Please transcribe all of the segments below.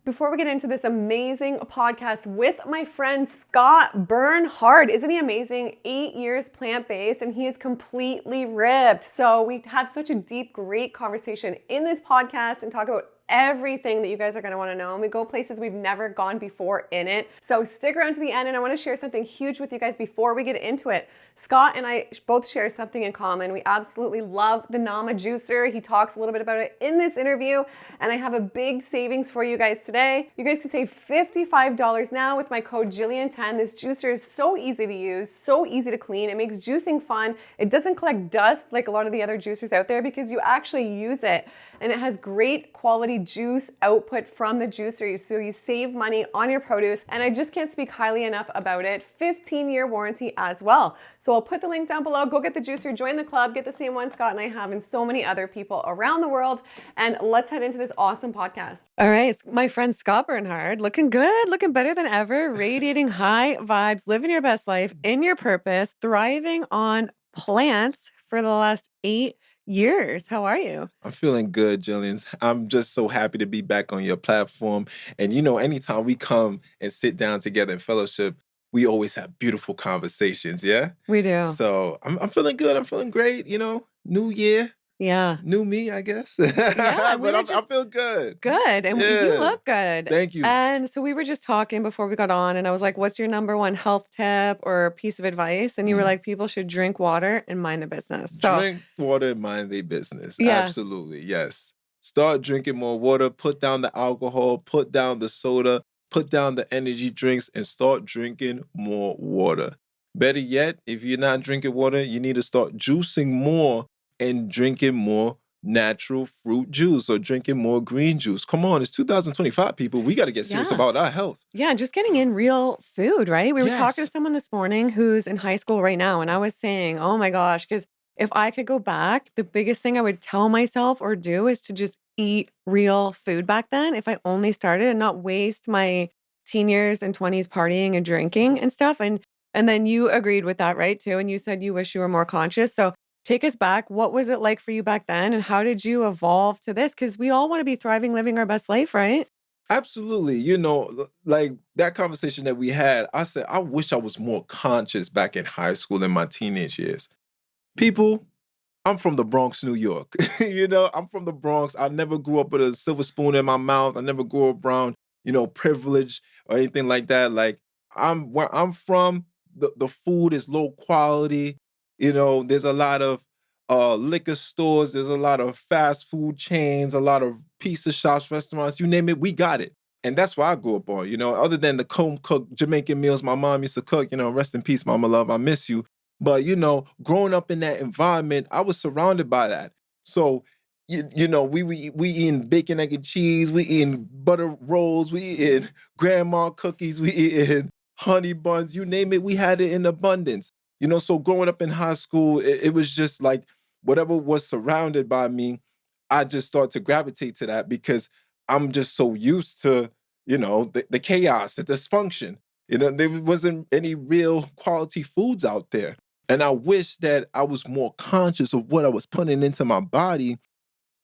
Before we get into this amazing podcast with my friend Scott Burnhard, isn't he amazing? 8 years plant-based and he is completely ripped. So we have such a deep, great conversation in this podcast and talk about everything that you guys are going to want to know, and we go places we've never gone before in it. So stick around to the end, and I want to share something huge with you guys before we get into it. Scott and I both share something in common. We absolutely love the Nama juicer. He talks a little bit about it in this interview, and I have a big savings for you guys today. You guys can save $55 now with my code Jillian10. This juicer is so easy to use, so easy to clean. It makes juicing fun. It doesn't collect dust like a lot of the other juicers out there because you actually use it, and it has great quality juice output from the juicer, so you save money on your produce, and I just can't speak highly enough about it. 15-year warranty as well. So I'll put the link down below. Go get the juicer, join the club, get the same one Scott and I have and so many other people around the world, and let's head into this awesome podcast. All right, my friend Scott Burnhard, looking good, looking better than ever, radiating high vibes, living your best life in your purpose, thriving on plants for the last 8 years. How are you? I'm feeling good, Jillian. I'm just so happy to be back on your platform. And you know, anytime we come and sit down together in fellowship, we always have beautiful conversations, yeah? We do. So I'm feeling good. I'm feeling great, you know, new year. Yeah. New me, I guess. Yeah, but I feel good. Good. And you look good. Thank you. And so we were just talking before we got on, and I was like, what's your number one health tip or piece of advice? And you were like, people should drink water and mind their business. So drink water and mind their business. Yeah. Absolutely. Yes. Start drinking more water. Put down the alcohol. Put down the soda. Put down the energy drinks and start drinking more water. Better yet, if you're not drinking water, you need to start juicing more and drinking more natural fruit juice or drinking more green juice. Come on, it's 2025, people. We got to get serious about our health. Yeah, just getting in real food, right? We were talking to someone this morning who's in high school right now, and I was saying, oh my gosh, because if I could go back, the biggest thing I would tell myself or do is to just eat real food back then if I only started and not waste my teen years and 20s partying and drinking and stuff. And then you agreed with that, right, too? And you said you wish you were more conscious. So take us back. What was it like for you back then? And how did you evolve to this? Because we all want to be thriving, living our best life, right? Absolutely. You know, like that conversation that we had, I said, I wish I was more conscious back in high school in my teenage years. People, I'm from the Bronx, New York. You know, I'm from the Bronx. I never grew up with a silver spoon in my mouth. I never grew up around, you know, privilege or anything like that. Like, where I'm from, the food is low quality. You know, there's a lot of liquor stores. There's a lot of fast food chains, a lot of pizza shops, restaurants, you name it, we got it. And that's what I grew up on, you know, other than the home-cooked Jamaican meals my mom used to cook, you know, rest in peace, mama love, I miss you. But, you know, growing up in that environment, I was surrounded by that. So, you know, we eating bacon, egg, and cheese. We eating butter rolls. We eating grandma cookies. We eating honey buns. You name it, we had it in abundance. You know, so growing up in high school, it was just like whatever was surrounded by me, I just started to gravitate to that because I'm just so used to, you know, the chaos, the dysfunction. You know, there wasn't any real quality foods out there. And I wish that I was more conscious of what I was putting into my body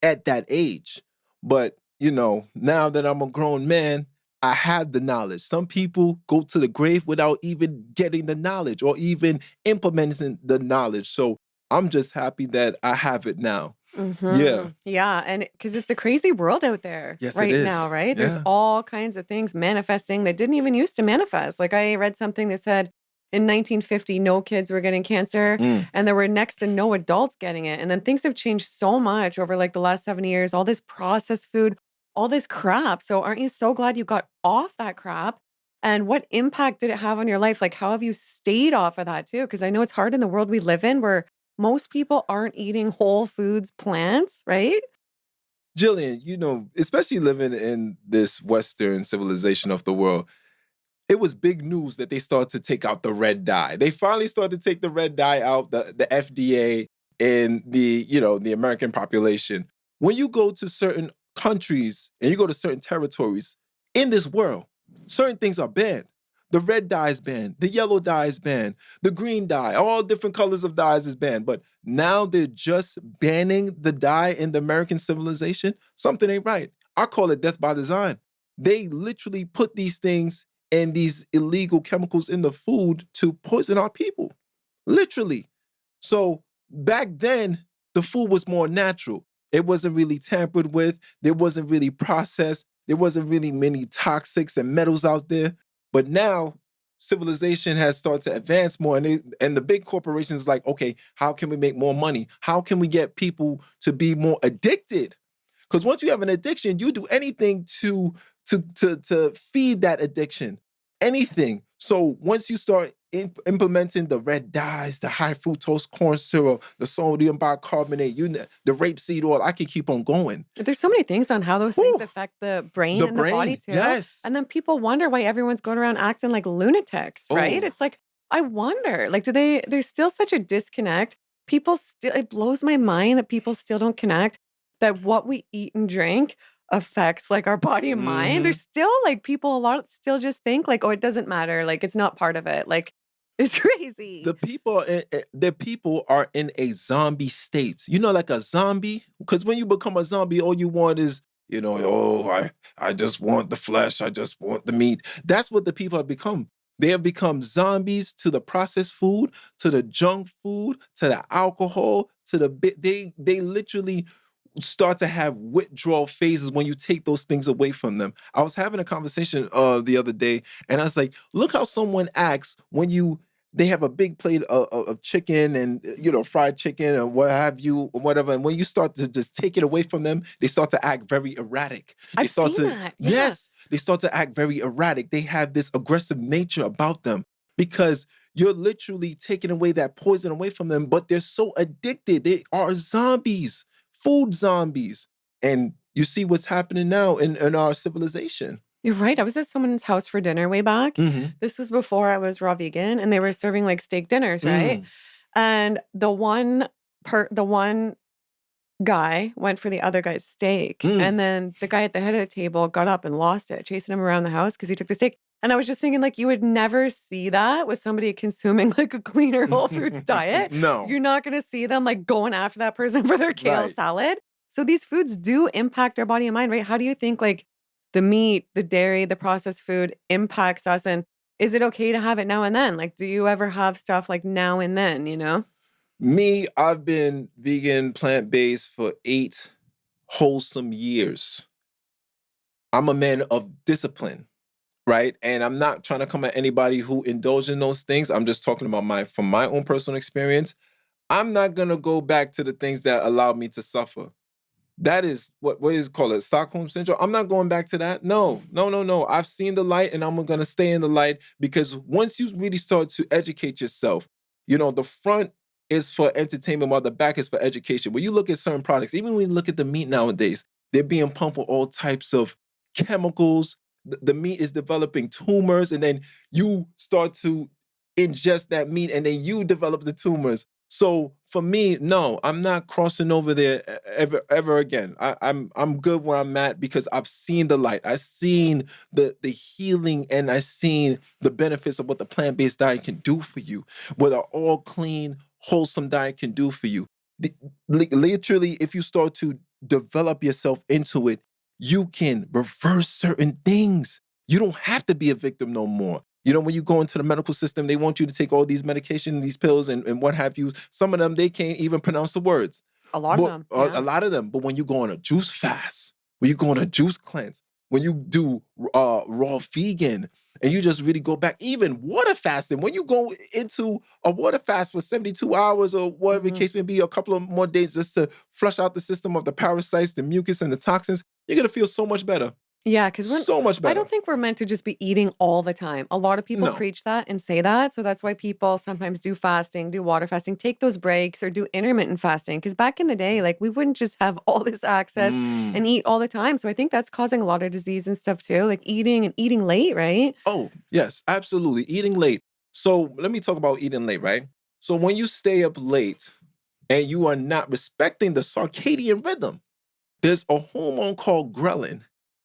at that age. But, you know, now that I'm a grown man, I have the knowledge. Some people go to the grave without even getting the knowledge or even implementing the knowledge. So I'm just happy that I have it now. Yeah. Yeah. And because it's a crazy world out there right now, right? There's all kinds of things manifesting that didn't even used to manifest. Like I read something that said in 1950, no kids were getting cancer and there were next to no adults getting it. And then things have changed so much over like the last 70 years, all this processed food, all this crap. So aren't you so glad you got off that crap? And what impact did it have on your life? Like, how have you stayed off of that too? Because I know it's hard in the world we live in where most people aren't eating whole foods, plants, right? Jillian, you know, especially living in this Western civilization of the world, it was big news that they started to take out the red dye. They finally started to take the red dye out, the FDA and the, you know, the American population. When you go to certain countries and you go to certain territories in this world, certain things are banned. The red dye is banned, the yellow dye is banned, the green dye, all different colors of dyes is banned. But now they're just banning the dye in the American civilization. Something ain't right. I call it death by design. They literally put these things and these illegal chemicals in the food to poison our people. Literally. So back then, the food was more natural. It wasn't really tampered with. There wasn't really processed. There wasn't really many toxics and metals out there. But now civilization has started to advance more, and the big corporations like, okay, how can we make more money? How can we get people to be more addicted? Because once you have an addiction, you do anything to feed that addiction. Anything. So once you start implementing the red dyes, the high fructose corn syrup, the sodium bicarbonate, the rapeseed oil, I can keep on going. There's so many things on how those things affect the brain and the body too. Yes. And then people wonder why everyone's going around acting like lunatics, right? It's like, I wonder, like, there's still such a disconnect. It blows my mind that people still don't connect that what we eat and drink affects like our body and mind. There's still like people, a lot still just think like, oh, it doesn't matter. Like, it's not part of it. Like, it's crazy. The people are in a zombie state. You know, like a zombie? Because when you become a zombie, all you want is, you know, oh, I just want the flesh. I just want the meat. That's what the people have become. They have become zombies to the processed food, to the junk food, to the alcohol, to they literally start to have withdrawal phases when you take those things away from them. I was having a conversation the other day, and I was like, look how someone acts when they have a big plate of chicken and, you know, fried chicken and what have you, or whatever. And when you start to just take it away from them, they start to act very erratic. I've seen that. Yeah. Yes, they start to act very erratic. They have this aggressive nature about them because you're literally taking away that poison away from them, but they're so addicted. They are zombies, food zombies. And you see what's happening now in our civilization. You're right. I was at someone's house for dinner way back. This was before I was raw vegan, and they were serving like steak dinners, right? And the one guy went for the other guy's steak, and then the guy at the head of the table got up and lost it, chasing him around the house because he took the steak. And I was just thinking, like, you would never see that with somebody consuming like a cleaner whole foods diet. No, you're not going to see them like going after that person for their kale salad. So these foods do impact our body and mind, right? How do you think like the meat, the dairy, the processed food impacts us? And is it okay to have it now and then? Like, do you ever have stuff like now and then, you know? Me, I've been vegan, plant-based for 8 wholesome years. I'm a man of discipline, right? And I'm not trying to come at anybody who indulge in those things. I'm just talking about from my own personal experience. I'm not going to go back to the things that allowed me to suffer. That is what is called Stockholm syndrome. I'm not going back to that. No. I've seen the light and I'm going to stay in the light because once you really start to educate yourself, you know, the front is for entertainment while the back is for education. When you look at certain products, even when you look at the meat nowadays, they're being pumped with all types of chemicals. The meat is developing tumors, and then you start to ingest that meat and then you develop the tumors. So for me, no, I'm not crossing over there ever again. I'm good where I'm at because I've seen the light. I've seen the healing, and I've seen the benefits of what the plant-based diet can do for you, what an all clean, wholesome diet can do for you. Literally, if you start to develop yourself into it, you can reverse certain things. You don't have to be a victim no more. You know, when you go into the medical system, they want you to take all these medications, these pills, and what have you. Some of them, they can't even pronounce the words. A lot of them. Yeah. A lot of them. But when you go on a juice fast, when you go on a juice cleanse, when you do raw vegan, and you just really go back, even water fasting, when you go into a water fast for 72 hours or whatever the case may be, a couple of more days just to flush out the system of the parasites, the mucus, and the toxins, you're going to feel so much better. Yeah, because so much better. I don't think we're meant to just be eating all the time. A lot of people preach that and say that. So that's why people sometimes do fasting, do water fasting, take those breaks, or do intermittent fasting. Because back in the day, like, we wouldn't just have all this access and eat all the time. So I think that's causing a lot of disease and stuff too, like eating late, right? Oh, yes, absolutely. Eating late. So let me talk about eating late, right? So when you stay up late and you are not respecting the circadian rhythm, there's a hormone called ghrelin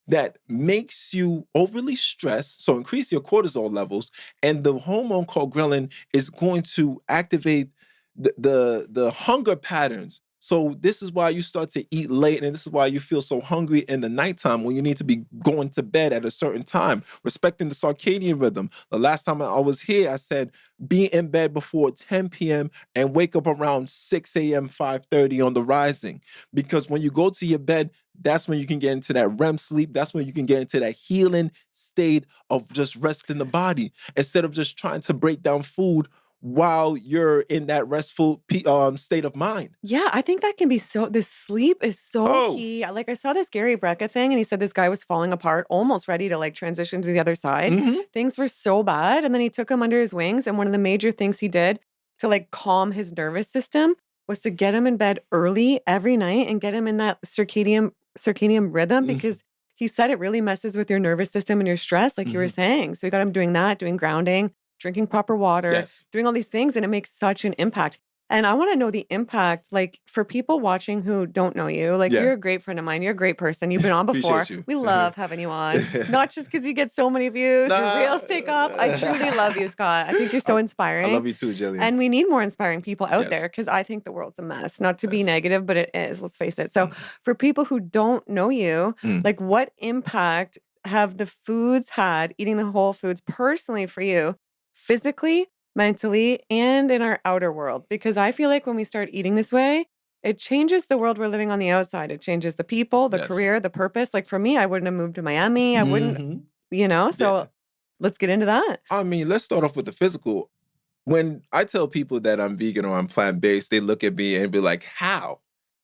that makes you overly stressed, so increase your cortisol levels, and the hormone called ghrelin is going to activate the hunger patterns. So this is why you start to eat late, and this is why you feel so hungry in the nighttime when you need to be going to bed at a certain time, respecting the circadian rhythm. The last time I was here, I said, be in bed before 10 p.m. and wake up around 6 a.m., 5:30 on the rising. Because when you go to your bed, that's when you can get into that REM sleep. That's when you can get into that healing state of just resting the body instead of just trying to break down food while you're in that restful state of mind. Yeah, I think that can be the sleep is so Oh, key. Like I saw this Gary Brecka thing and he said this guy was falling apart, almost ready to like transition to the other side. mm-hmm. Things were so bad. And then he took him under his wings. And one of the major things he did to like calm his nervous system was to get him in bed early every night and get him in that circadian rhythm because he said it really messes with your nervous system and your stress, like you were saying. So we got him doing that, doing grounding, drinking proper water, Yes. doing all these things, and it makes such an impact. And I want to know the impact, like for people watching who don't know you, like Yeah. you're a great friend of mine. You're a great person. You've been on before. Appreciate you. We love having you on, not just because you get so many views, your reels take off. I truly love you, Scott. I think you're so inspiring. I love you too, Jillian. And we need more inspiring people out Yes. there because I think the world's a mess. Not to be negative, but it is. Let's face it. So for people who don't know you, like what impact have the foods had, eating the whole foods personally for you, physically, mentally, and in our outer world? Because I feel like when we start eating this way, it changes the world we're living on the outside. It changes the people, the Yes. career, the purpose. Like for me, I wouldn't have moved to Miami. I wouldn't, so Yeah. let's get into that. I mean, let's start off with the physical. When I tell people that I'm vegan or I'm plant-based, they look at me and be like, how?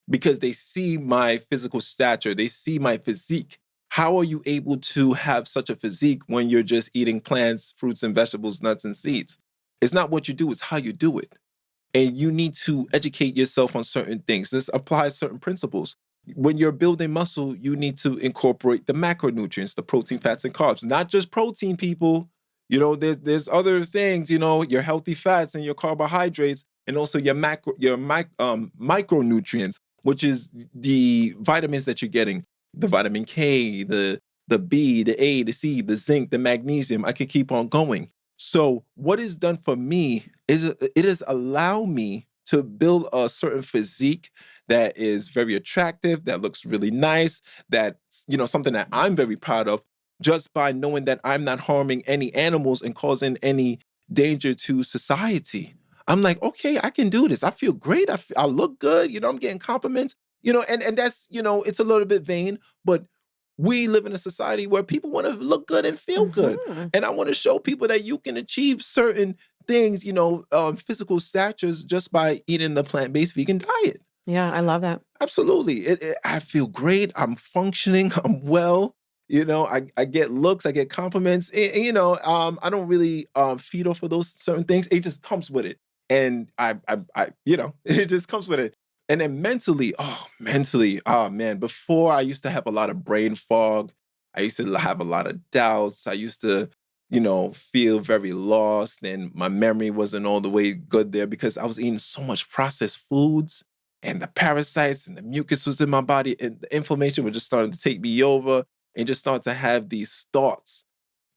Because they see my physical stature, they see my physique. How are you able to have such a physique when you're just eating plants, fruits, and vegetables, nuts, and seeds? It's not what you do, it's how you do it. And you need to educate yourself on certain things. This applies certain principles. When you're building muscle, you need to incorporate the macronutrients, the protein, fats, and carbs. Not just protein, people. You know, there's other things, you know, your healthy fats and your carbohydrates, and also your micronutrients, which is the vitamins that you're getting. The vitamin K, the B, the A, the C, the zinc, the magnesium. I could keep on going. So what is done for me is it has allowed me to build a certain physique that is very attractive, that looks really nice, that, you know, something that I'm very proud of just by knowing that I'm not harming any animals and causing any danger to society. I'm like, okay, I can do this. I feel great. I look good. You know, I'm getting compliments, you know, and that's, you know, it's a little bit vain, but we live in a society where people want to look good and feel good. And I want to show people that you can achieve certain things, you know, physical statures just by eating a plant-based vegan diet. Yeah, I love that. Absolutely. I feel great. I'm functioning. I'm well. You know, I get looks, I get compliments. You know, I don't really feed off of those certain things. It just comes with it. And I you know, it just comes with it. And then mentally, oh man, before I used to have a lot of brain fog. I used to have a lot of doubts. I used to, you know, feel very lost, and my memory wasn't all the way good there because I was eating so much processed foods, and the parasites and the mucus was in my body, and the inflammation was just starting to take me over, and just start to have these thoughts.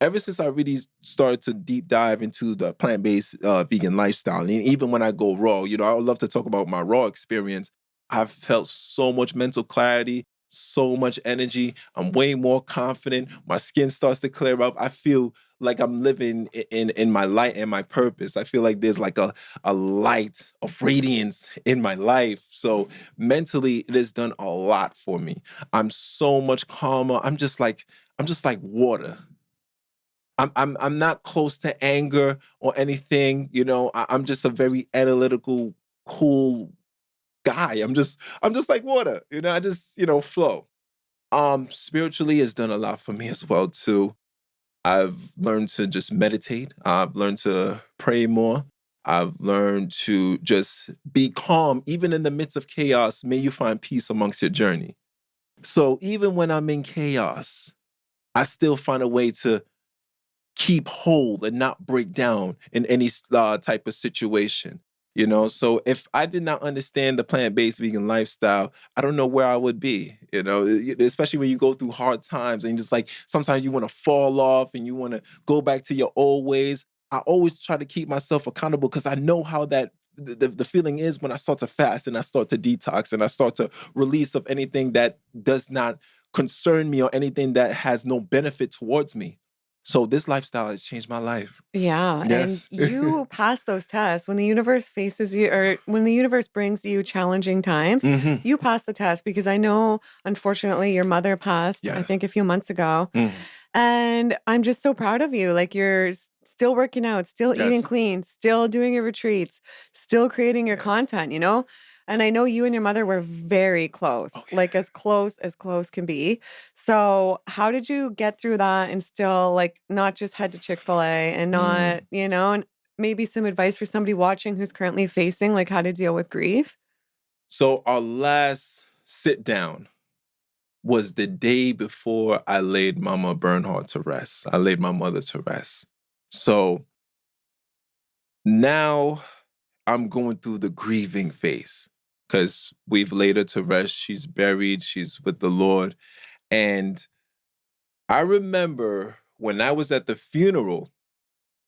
Ever since I really started to deep dive into the plant-based vegan lifestyle, and even when I go raw, you know, I would love to talk about my raw experience. I've felt so much mental clarity, so much energy. I'm way more confident. My skin starts to clear up. I feel like I'm living in my light and my purpose. I feel like there's like a light of radiance in my life. So mentally, it has done a lot for me. I'm so much calmer. I'm just like water. I'm not close to anger or anything. You know, I'm just a very analytical, cool guy. I'm just like water. You know, I just, you know, flow. Spiritually has done a lot for me as well too. I've learned to just meditate. I've learned to pray more. I've learned to just be calm, even in the midst of chaos. May you find peace amongst your journey. So even when I'm in chaos, I still find a way to keep whole and not break down in any type of situation. You know, so if I did not understand the plant-based vegan lifestyle, I don't know where I would be, you know, especially when you go through hard times and just like sometimes you want to fall off and you want to go back to your old ways. I always try to keep myself accountable because I know how that the feeling is when I start to fast and I start to detox and I start to release of anything that does not concern me or anything that has no benefit towards me. So this lifestyle has changed my life. Yeah, and Yes. you pass those tests when the universe faces you, or when the universe brings you challenging times, Hmm. you pass the test because I know, unfortunately, your mother passed, I Yes. think, a few months ago. Mm. And I'm just so proud of you. Like you're still working out, still eating Yes. clean, still doing your retreats, still creating your Yes. content, you know? And I know you and your mother were very close, Oh, yeah. like as close can be. So how did you get through that and still like not just head to Chick-fil-A and not, you know, and maybe some advice for somebody watching who's currently facing like how to deal with grief? So our last sit down was the day before I laid Mama Bernhard to rest. I laid my mother to rest. So now I'm going through the grieving phase because we've laid her to rest. She's buried. She's with the Lord. And I remember when I was at the funeral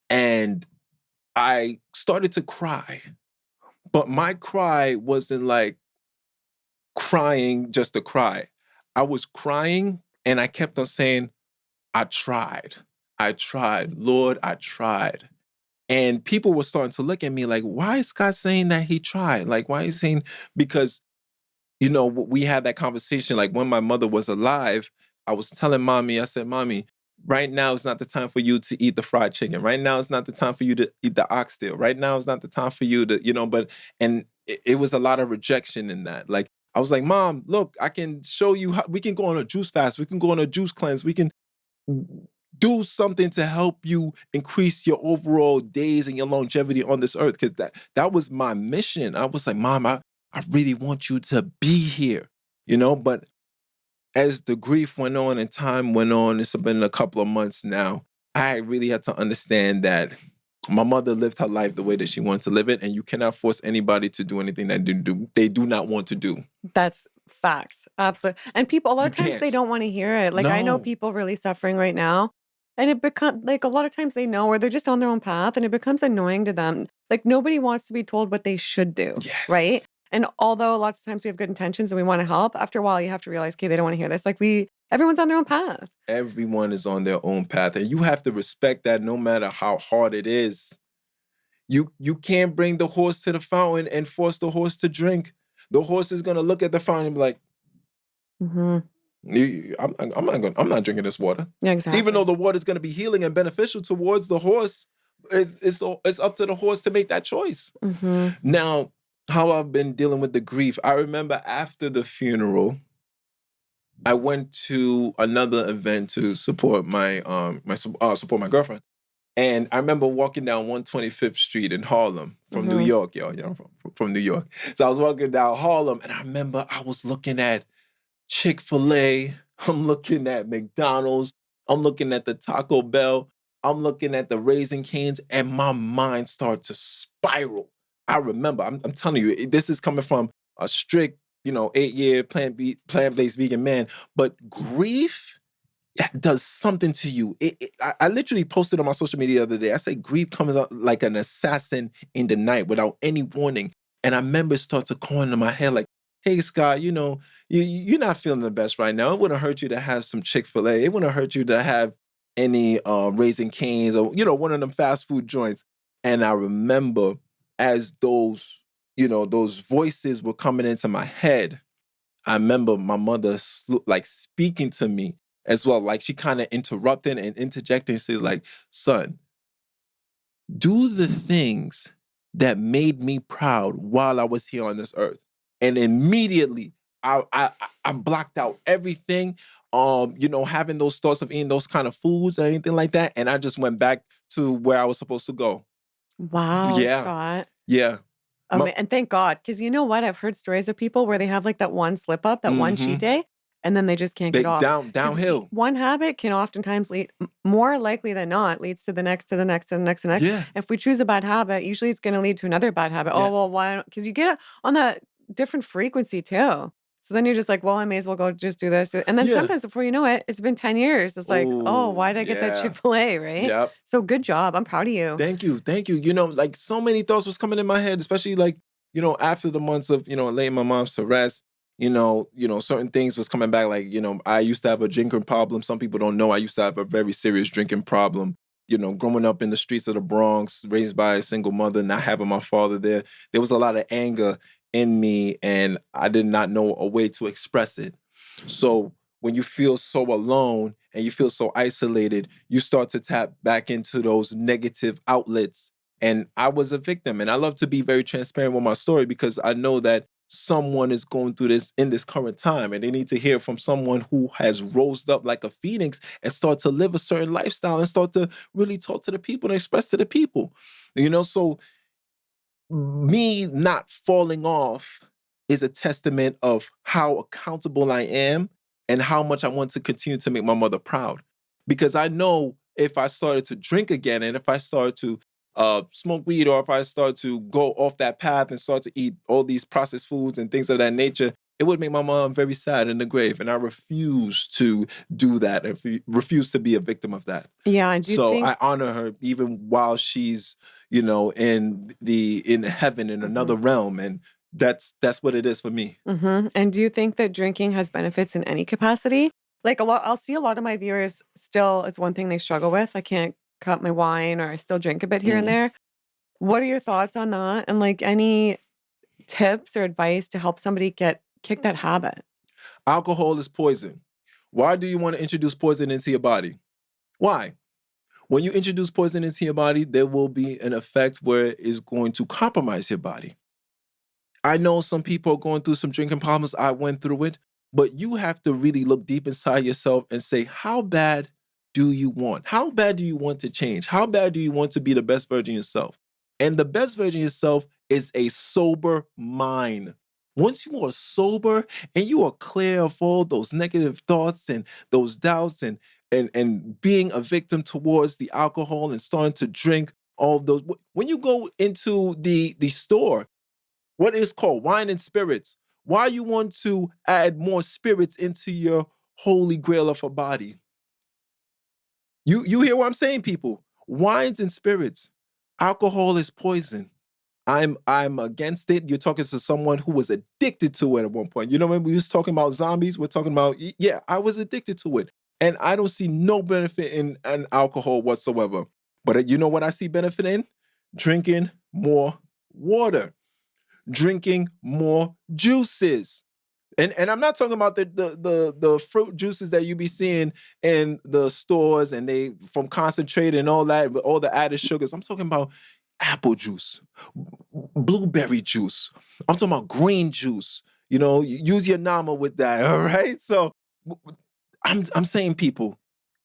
and I started to cry, but my cry wasn't like crying just to cry. I was crying and I kept on saying, I tried. I tried. Lord, I tried. And people were starting to look at me like, why is Scott saying that he tried? Like, why is he saying, because, you know, we had that conversation. Like when my mother was alive, I was telling mommy, I said, mommy, right now is not the time for you to eat the fried chicken. Right now is not the time for you to eat the oxtail. Right now is not the time for you to, you know, and it was a lot of rejection in that. Like, I was like, Mom, look, I can show you how we can go on a juice fast. We can go on a juice cleanse. We can do something to help you increase your overall days and your longevity on this earth. Because that was my mission. I was like, Mom, I really want you to be here, you know? But as the grief went on and time went on, it's been a couple of months now, I really had to understand that my mother lived her life the way that she wanted to live it, and you cannot force anybody to do anything that they do not want to do. That's facts. Absolutely. And people, a lot You of times they can't. don't want to hear it. Like I know No. people really suffering right now. And it becomes like a lot of times they know or they're just on their own path and it becomes annoying to them. Like nobody wants to be told what they should do. Right. Yes. And although lots of times we have good intentions and we want to help, after a while you have to realize, okay, they don't want to hear this. Like everyone's on their own path. Everyone is on their own path, and you have to respect that no matter how hard it is. You can't bring the horse to the fountain and force the horse to drink. The horse is gonna look at the fountain and be like, Mm-hmm. I'm not drinking this water. Yeah, exactly. Even though the water is gonna be healing and beneficial towards the horse, it's up to the horse to make that choice. Mm-hmm. Now, how I've been dealing with the grief, I remember after the funeral, I went to another event to support support my girlfriend. And I remember walking down 125th Street in Harlem from New York, yo. You know, from New York. So I was walking down Harlem, and I remember I was looking at Chick-fil-A. I'm looking at McDonald's. I'm looking at the Taco Bell. I'm looking at the Raising Cane's, and my mind started to spiral. I remember, I'm telling you, this is coming from a strict, 8-year plant-based vegan man. But grief does something to you. I literally posted on my social media the other day. I said grief comes out like an assassin in the night without any warning. And I remember it started to call into my head like, hey, Scott, you're not feeling the best right now. It wouldn't hurt you to have some Chick-fil-A. It wouldn't hurt you to have any Raising Cane's or, one of them fast food joints. And I remember as those voices were coming into my head, I remember my mother like speaking to me as well. Like she kind of interrupted and interjected and said like, son, do the things that made me proud while I was here on this earth. And immediately I blocked out everything, having those thoughts of eating those kind of foods or anything like that. And I just went back to where I was supposed to go. Wow, Yeah. Scott. Yeah. And thank God, because you know what? I've heard stories of people where they have like that one slip up, that one cheat day, and then they just can't get off. Downhill. One habit can oftentimes lead, more likely than not, leads to the next, to the next, to the next, to the next. Yeah. If we choose a bad habit, usually it's going to lead to another bad habit. Yes. Oh, well, why? Because you get it on that different frequency too. So then you're just like, well, I may as well go just do this. And then Yeah. sometimes before you know it, it's been 10 years. It's like, oh, why Oh, did I get that yeah. Chick-fil-A, right? Yep. So good job. I'm proud of you. Thank you. Thank you. You know, like so many thoughts was coming in my head, especially like, you know, after the months of, you know, laying my mom to rest, you know, certain things was coming back. Like, you know, I used to have a drinking problem. Some people don't know I used to have a very serious drinking problem. You know, growing up in the streets of the Bronx, raised by a single mother, not having my father there was a lot of anger in me, and I did not know a way to express it. So when you feel so alone and you feel so isolated, you start to tap back into those negative outlets. And I was a victim. And I love to be very transparent with my story because I know that someone is going through this in this current time, and they need to hear from someone who has rose up like a phoenix and start to live a certain lifestyle and start to really talk to the people and express to the people. You know, so me not falling off is a testament of how accountable I am and how much I want to continue to make my mother proud. Because I know if I started to drink again and if I started to smoke weed, or if I start to go off that path and start to eat all these processed foods and things of that nature, it would make my mom very sad in the grave. And I refuse to do that and refuse to be a victim of that. Yeah. And do you So think I honor her even while she's, you know, in heaven, in another realm. And that's what it is for me. And do you think that drinking has benefits in any capacity? Like I'll see a lot of my viewers still, it's one thing they struggle with. I can't cut my wine, or I still drink a bit here and Mhm. there. What are your thoughts on that? And like any tips or advice to help somebody kick that habit? Alcohol is poison. Why do you want to introduce poison into your body? Why? When you introduce poison into your body, there will be an effect where it is going to compromise your body. I know some people are going through some drinking problems. I went through it, but you have to really look deep inside yourself and say, how bad do you want? How bad do you want to change? How bad do you want to be the best version of yourself? And the best version of yourself is a sober mind. Once you are sober and you are clear of all those negative thoughts and those doubts and being a victim towards the alcohol and starting to drink all of those. When you go into the store, what is called wine and spirits. Why you want to add more spirits into your holy grail of a body? You hear what I'm saying, people? Wines and spirits. Alcohol is poison. I'm against it. You're talking to someone who was addicted to it at one point. You know, when we was talking about zombies, we're talking about, yeah, I was addicted to it. And I don't see no benefit in alcohol whatsoever. But you know what I see benefit in? Drinking more water, drinking more juices. And I'm not talking about the fruit juices that you be seeing in the stores and they from concentrate and all that, but all the added sugars. I'm talking about apple juice, blueberry juice. I'm talking about green juice. You know, use your nama with that. All right. So I'm saying, people,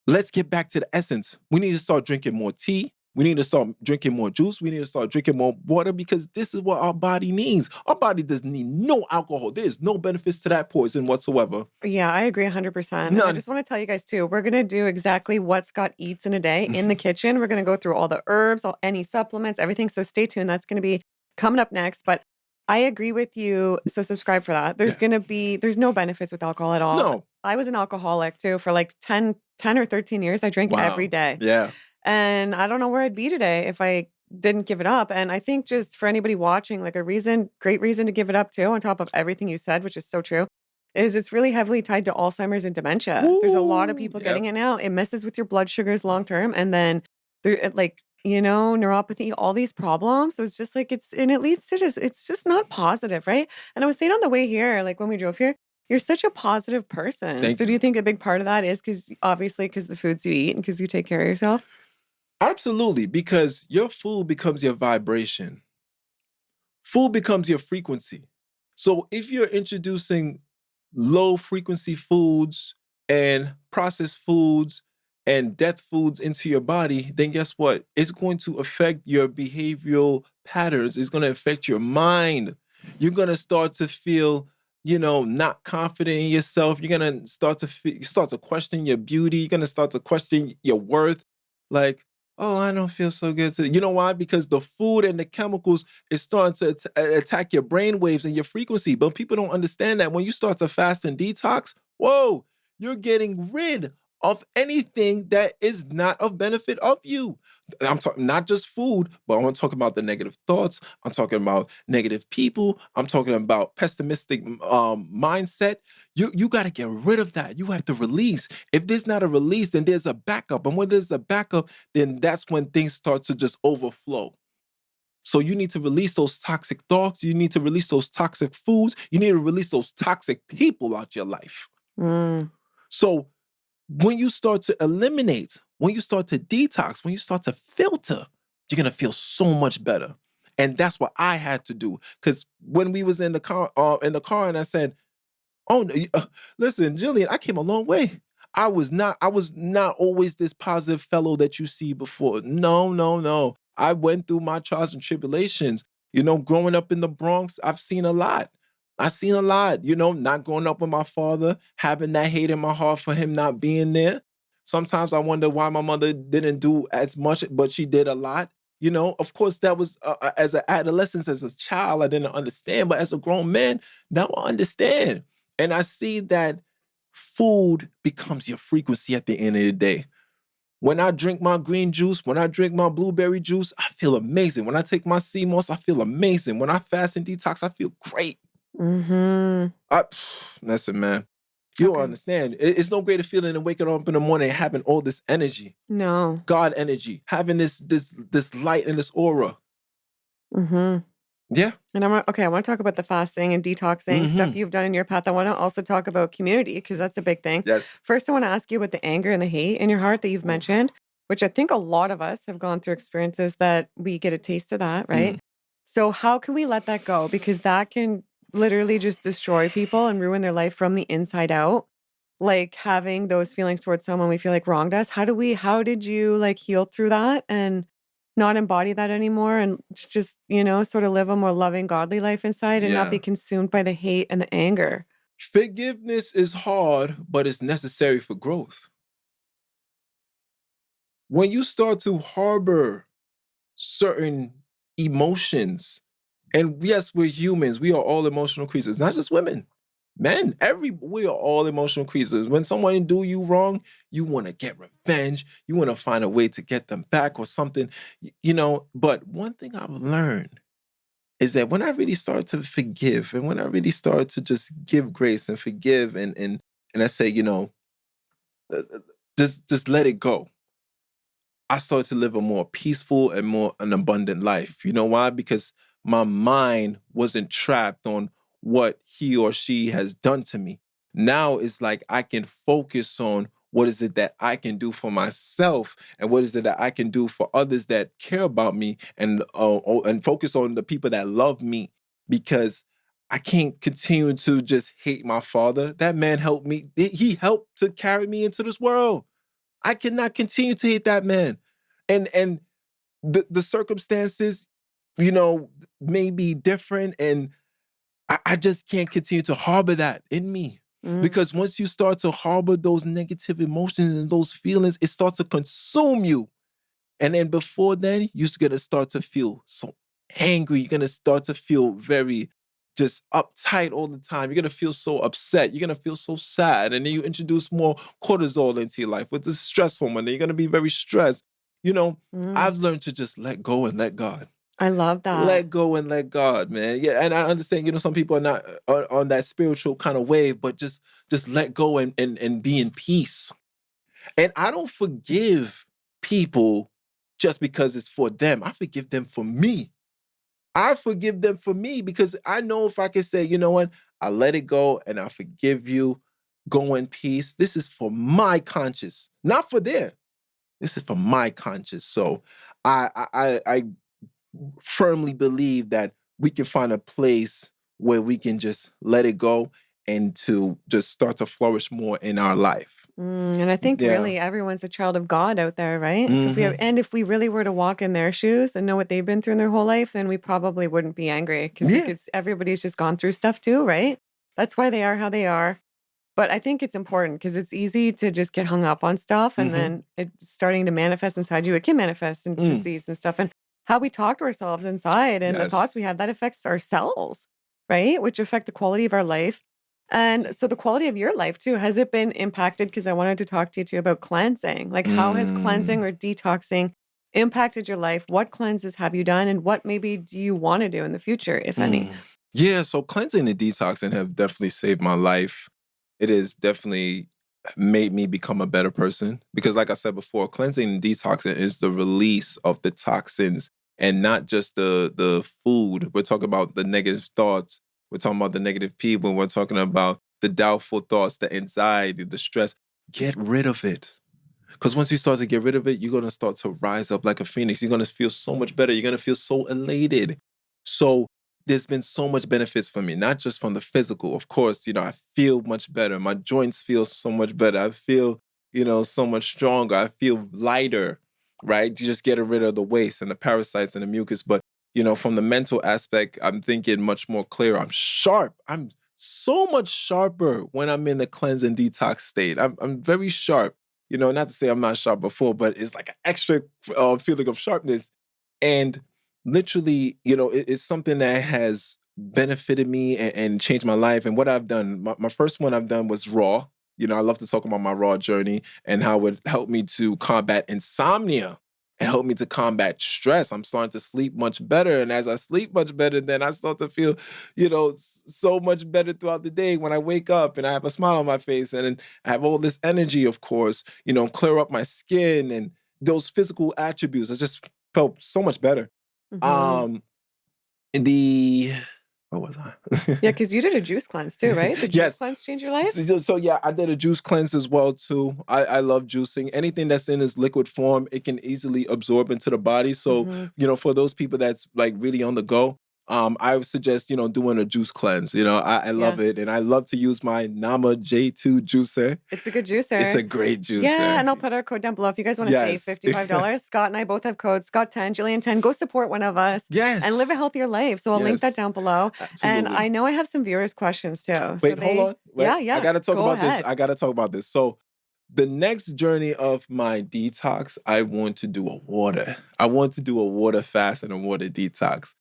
let's get back to the essence. We need to start drinking more tea. We need to start drinking more juice. We need to start drinking more water because this is what our body needs. Our body doesn't need no alcohol. There is no benefits to that poison whatsoever. Yeah, I agree 100%. And I None. just want to tell you guys too, we're going to do exactly what Scott eats in a day in the kitchen. We're going to go through all the herbs, any supplements, everything. So stay tuned. That's going to be coming up next. But I agree with you. So subscribe for that. Yeah. There's no benefits with alcohol at all. No. I was an alcoholic too for like 10 or 13 years. I drank every day. Yeah. And I don't know where I'd be today if I didn't give it up. And I think just for anybody watching, like great reason to give it up too, on top of everything you said, which is so true, is it's really heavily tied to Alzheimer's and dementia. There's a lot of people getting it now. It messes with your blood sugars long term. And then there, like, you know, neuropathy, all these problems. So it's just like and it leads to it's just not positive, right? And I was saying on the way here, like when we drove here, you're such a positive person. Thank So do you. you think a big part of that is because the foods you eat and because you take care of yourself? Absolutely. Because your food becomes your vibration. Food becomes your frequency. So if you're introducing low frequency foods and processed foods and death foods into your body, then guess what? It's going to affect your behavioral patterns. It's going to affect your mind. You're going to start to feel, you know, not confident in yourself. You're going to start to question your beauty. You're going to start to question your worth. Like, Oh, I don't feel so good today. You know why? Because the food and the chemicals is starting to attack your brain waves and your frequency. But people don't understand that when you start to fast and detox, whoa, you're getting rid of anything that is not of benefit of you. I'm talking not just food, but I want to talk about the negative thoughts. I'm talking about negative people. I'm talking about pessimistic mindset. You got to get rid of that. You have to release. If there's not a release, then there's a backup. And when there's a backup, then that's when things start to just overflow. So you need to release those toxic thoughts. You need to release those toxic foods. You need to release those toxic people out your life. So when you start to eliminate, when you start to detox, when you start to filter, you're gonna feel so much better. And that's what I had to do. Because when we was in the car, and I said, "Oh, listen, Jillian, I came a long way. I was not always this positive fellow that you see before. No, no, no. I went through my trials and tribulations. You know, growing up in the Bronx, I've seen a lot. I've seen a lot, you know, not growing up with my father, having that hate in my heart for him not being there. Sometimes I wonder why my mother didn't do as much, but she did a lot. You know, of course, that was as an adolescent, as a child, I didn't understand. But as a grown man, now I understand. And I see that food becomes your frequency at the end of the day. When I drink my green juice, when I drink my blueberry juice, I feel amazing. When I take my sea moss, I feel amazing. When I fast and detox, I feel great. Listen, man, you don't understand. It's no greater feeling than waking up in the morning and having all this energy. No. God energy, having this light and this aura. Yeah. And I want to talk about the fasting and detoxing stuff you've done in your path. I want to also talk about community because that's a big thing. Yes. First, I want to ask you about the anger and the hate in your heart that you've mentioned, which I think a lot of us have gone through experiences that we get a taste of that, right? So how can we let that go? Because that can literally just destroy people and ruin their life from the inside out. Like having those feelings towards someone we feel like wronged us. How did you like heal through that and not embody that anymore and just, sort of live a more loving, godly life inside and not be consumed by the hate and the anger? Forgiveness is hard, but it's necessary for growth. When you start to harbor certain emotions, and yes, we're humans, we are all emotional creatures, not just women. Men, we are all emotional creatures. When someone do you wrong, you want to get revenge. You want to find a way to get them back or something, But one thing I've learned is that when I really start to forgive and when I really start to just give grace and forgive and I say, just let it go. I started to live a more peaceful and more an abundant life. You know why? Because my mind wasn't trapped on what he or she has done to me. Now it's like I can focus on what is it that I can do for myself and what is it that I can do for others that care about me and focus on the people that love me, because I can't continue to just hate my father. That man helped me. He helped to carry me into this world. I cannot continue to hate that man. And the circumstances, may be different. And I just can't continue to harbor that in me. Because once you start to harbor those negative emotions and those feelings, it starts to consume you. And then before then, you're going to start to feel so angry. You're going to start to feel very just uptight all the time. You're going to feel so upset. You're going to feel so sad. And then you introduce more cortisol into your life with the stress hormone. You're going to be very stressed. I've learned to just let go and let God. I love that. Let go and let God, man. Yeah, and I understand, some people are not on that spiritual kind of wave, but just let go and be in peace. And I don't forgive people just because it's for them. I forgive them for me. I forgive them for me because I know if I can say, you know what, I let it go and I forgive you, go in peace. This is for my conscience, not for theirs. This is for my conscience. So I firmly believe that we can find a place where we can just let it go and to just start to flourish more in our life. And I think really everyone's a child of God out there, right? So if we really were to walk in their shoes and know what they've been through in their whole life, then we probably wouldn't be angry because everybody's just gone through stuff too, right? That's why they are how they are. But I think it's important because it's easy to just get hung up on stuff and Mm-hmm. then it's starting to manifest inside you. It can manifest in Mm. disease and stuff. And how we talk to ourselves inside and the Yes. thoughts we have, that affects our cells, right? Which affect the quality of our life. And so the quality of your life too, has it been impacted? Because I wanted to talk to you too about cleansing. Like, how has cleansing Mm. or detoxing impacted your life? What cleanses have you done? And what maybe do you want to do in the future, if any? Mm. Yeah, so cleansing and detoxing have definitely saved my life. It has definitely made me become a better person because, like I said before, cleansing and detoxing is the release of the toxins and not just the food. We're talking about the negative thoughts. We're talking about the negative people. We're talking about the doubtful thoughts, the anxiety, the stress. Get rid of it. Because once you start to get rid of it, you're going to start to rise up like a phoenix. You're going to feel so much better. You're going to feel so elated. So there's been so much benefits for me, not just from the physical. Of course, I feel much better. My joints feel so much better. I feel, so much stronger. I feel lighter, right? You just get rid of the waste and the parasites and the mucus. But, from the mental aspect, I'm thinking much more clear. I'm sharp. I'm so much sharper when I'm in the cleanse and detox state. I'm very sharp. Not to say I'm not sharp before, but it's like an extra feeling of sharpness. And literally, it's something that has benefited me and changed my life. And what I've done, my first one I've done was raw. I love to talk about my raw journey and how it helped me to combat insomnia. It helped me to combat stress. I'm starting to sleep much better. And as I sleep much better, then I start to feel, so much better throughout the day when I wake up and I have a smile on my face and I have all this energy, of course, clear up my skin and those physical attributes. I just felt so much better. Mhm. Um, the What was I? Yeah, because you did a juice cleanse too, right? The juice Yes. cleanse changed your life? So yeah, I did a juice cleanse as well too. I love juicing. Anything that's in its liquid form, it can easily absorb into the body. So, Mhm. for those people that's like really on the go, I would suggest, doing a juice cleanse. I Yeah. love it. And I love to use my Nama J2 juicer. It's a good It's juicer. a great Yeah, juicer. and I'll put our code down below if you guys wanna save Yes. $55. Scott and I both have codes, Scott10, Jillian10. Go support one of us and live a Yes. healthier life. So I'll link that Yes. down below. And I Absolutely. know I have some viewers' questions too. So Wait, hold they on. Wait, Yeah, I yeah. gotta talk Go about this. ahead. I gotta talk about this. So the next journey of my detox, I want to do a water. I want to do a water fast and a water detox.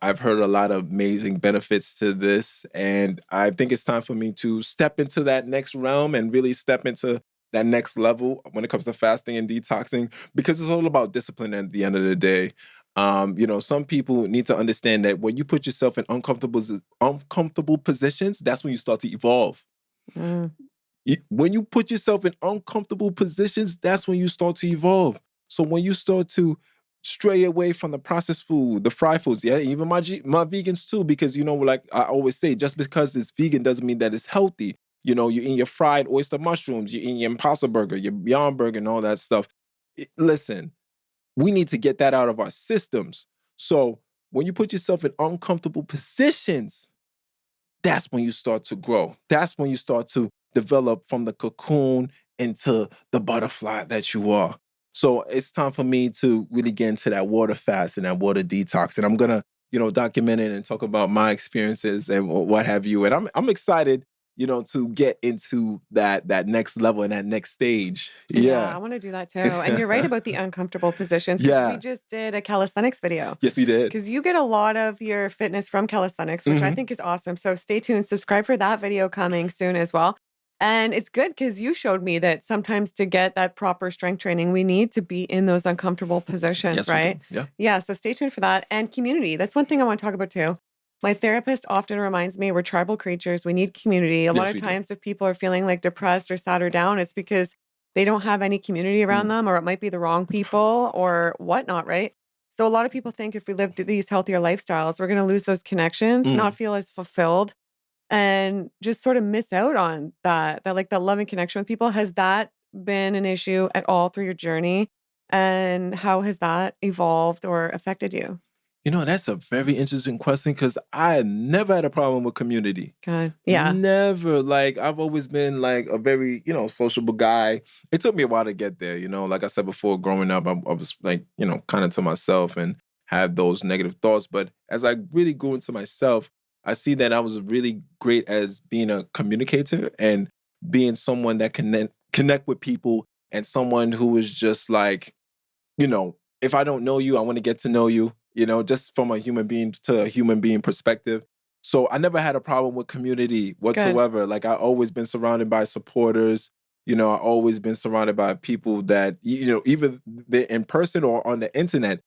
I've heard a lot of amazing benefits to this, and I think it's time for me to step into that next realm and really step into that next level when it comes to fasting and detoxing, because it's all about discipline at the end of the day. Some people need to understand that when you put yourself in uncomfortable positions, that's when you start to evolve. Mm. When you put yourself in uncomfortable positions, that's when you start to evolve. So when you start to stray away from the processed food, the fried foods, yeah, even my vegans too, because like I always say, just because it's vegan doesn't mean that it's healthy. You're eating your fried oyster mushrooms, you're eating your Impossible Burger, your Beyond Burger, and all that stuff. Listen, we need to get that out of our systems. So when you put yourself in uncomfortable positions, that's when you start to grow. That's when you start to develop from the cocoon into the butterfly that you are. So it's time for me to really get into that water fast and that water detox. And I'm gonna, document it and talk about my experiences and what have you. And I'm excited, to get into that next level and that next stage. Yeah, I Yeah. wanna do that too. And you're right about the uncomfortable positions because we Yeah. just did a calisthenics video. Yes, we did. Because you get a lot of your fitness from calisthenics, which I Hmm. think is awesome. So stay tuned, subscribe for that video coming soon as well. And it's good because you showed me that sometimes to get that proper strength training, we need to be in those uncomfortable positions, Yes, we right? do. Yeah. Yeah, so stay tuned for that. And community. That's one thing I want to talk about too. My therapist often reminds me we're tribal creatures. We need community. A lot Yes, of we do. times, if people are feeling like depressed or sad or down, it's because they don't have any community around Mm. them, or it might be the wrong people or whatnot, right? So a lot of people think if we live these healthier lifestyles, we're going to lose those connections, not Mm. feel as fulfilled, and just sort of miss out on that like that loving connection with people. Has that been an issue at all through your journey? And how has that evolved or affected you? That's a very interesting question because I never had a problem with community. God, yeah. Never. Like, I've always been like a very, sociable guy. It took me a while to get there. Like I said before, growing up, I was like, kind of to myself and had those negative thoughts. But as I really grew into myself, I see that I was really great as being a communicator and being someone that connect with people and someone who is just like, if I don't know you, I want to get to know you, just from a human being to a human being perspective. So I never had a problem with community whatsoever. Like I always been surrounded by supporters. I always been surrounded by people that, either they're in person or on the internet,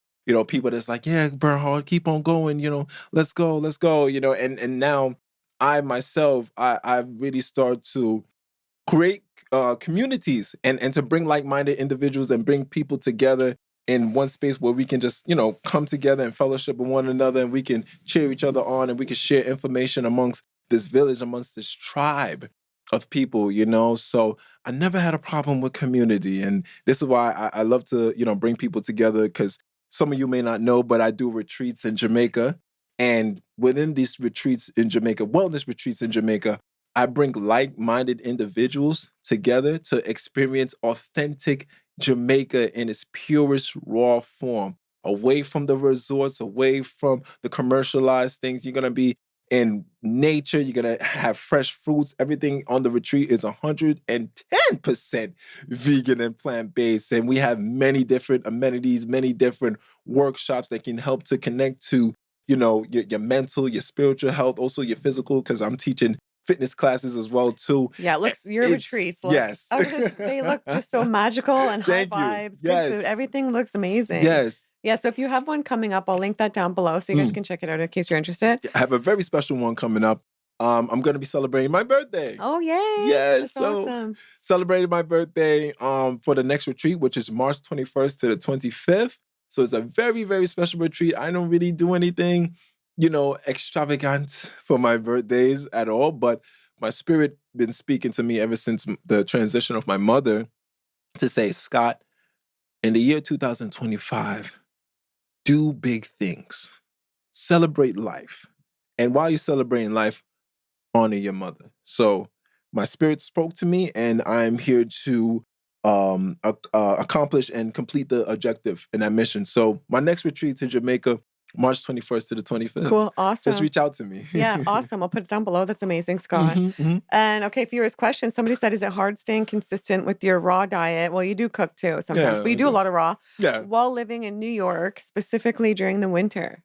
people that's like, yeah, Bernhard, keep on going, let's go, and now I myself, I've really started to create communities and to bring like-minded individuals and bring people together in one space where we can just, come together and fellowship with one another, and we can cheer each other on, and we can share information amongst this village, amongst this tribe of people, So I never had a problem with community. And this is why I love to, bring people together, because some of you may not know, but I do retreats in Jamaica. And within these retreats in Jamaica, wellness retreats in Jamaica, I bring like-minded individuals together to experience authentic Jamaica in its purest raw form, away from the resorts, away from the commercialized things. You're going to be in nature. You're going to have fresh fruits. Everything on the retreat is 110% vegan and plant-based. And we have many different amenities, many different workshops that can help to connect to, your mental, your spiritual health, also your physical, because I'm teaching fitness classes as well too. Yeah, your retreats look, yes. they look just so magical and high Thank you. vibes, Yes. good food, everything looks amazing. Yes. Yeah, so if you have one coming up, I'll link that down below so you guys can check it out in case you're interested. I have a very special one coming up. I'm going to be celebrating my birthday. Oh, yay. Yes. That's so awesome. Celebrating my birthday for the next retreat, which is March 21st to the 25th. So it's a very, very special retreat. I don't really do anything, extravagant for my birthdays at all, but my spirit been speaking to me ever since the transition of my mother to say, Scott, in the year 2025, do big things, celebrate life. And while you're celebrating life, honor your mother. So my spirit spoke to me, and I'm here to accomplish and complete the objective in that mission. So my next retreat to Jamaica, March 21st to the 25th. Cool. Awesome. Just reach out to me. Yeah, awesome. I'll put it down below. That's amazing, Scott. And okay, viewers' question. Somebody said, is it hard staying consistent with your raw diet? Well, you do cook too sometimes, but you do a lot of raw while living in New York, specifically during the winter.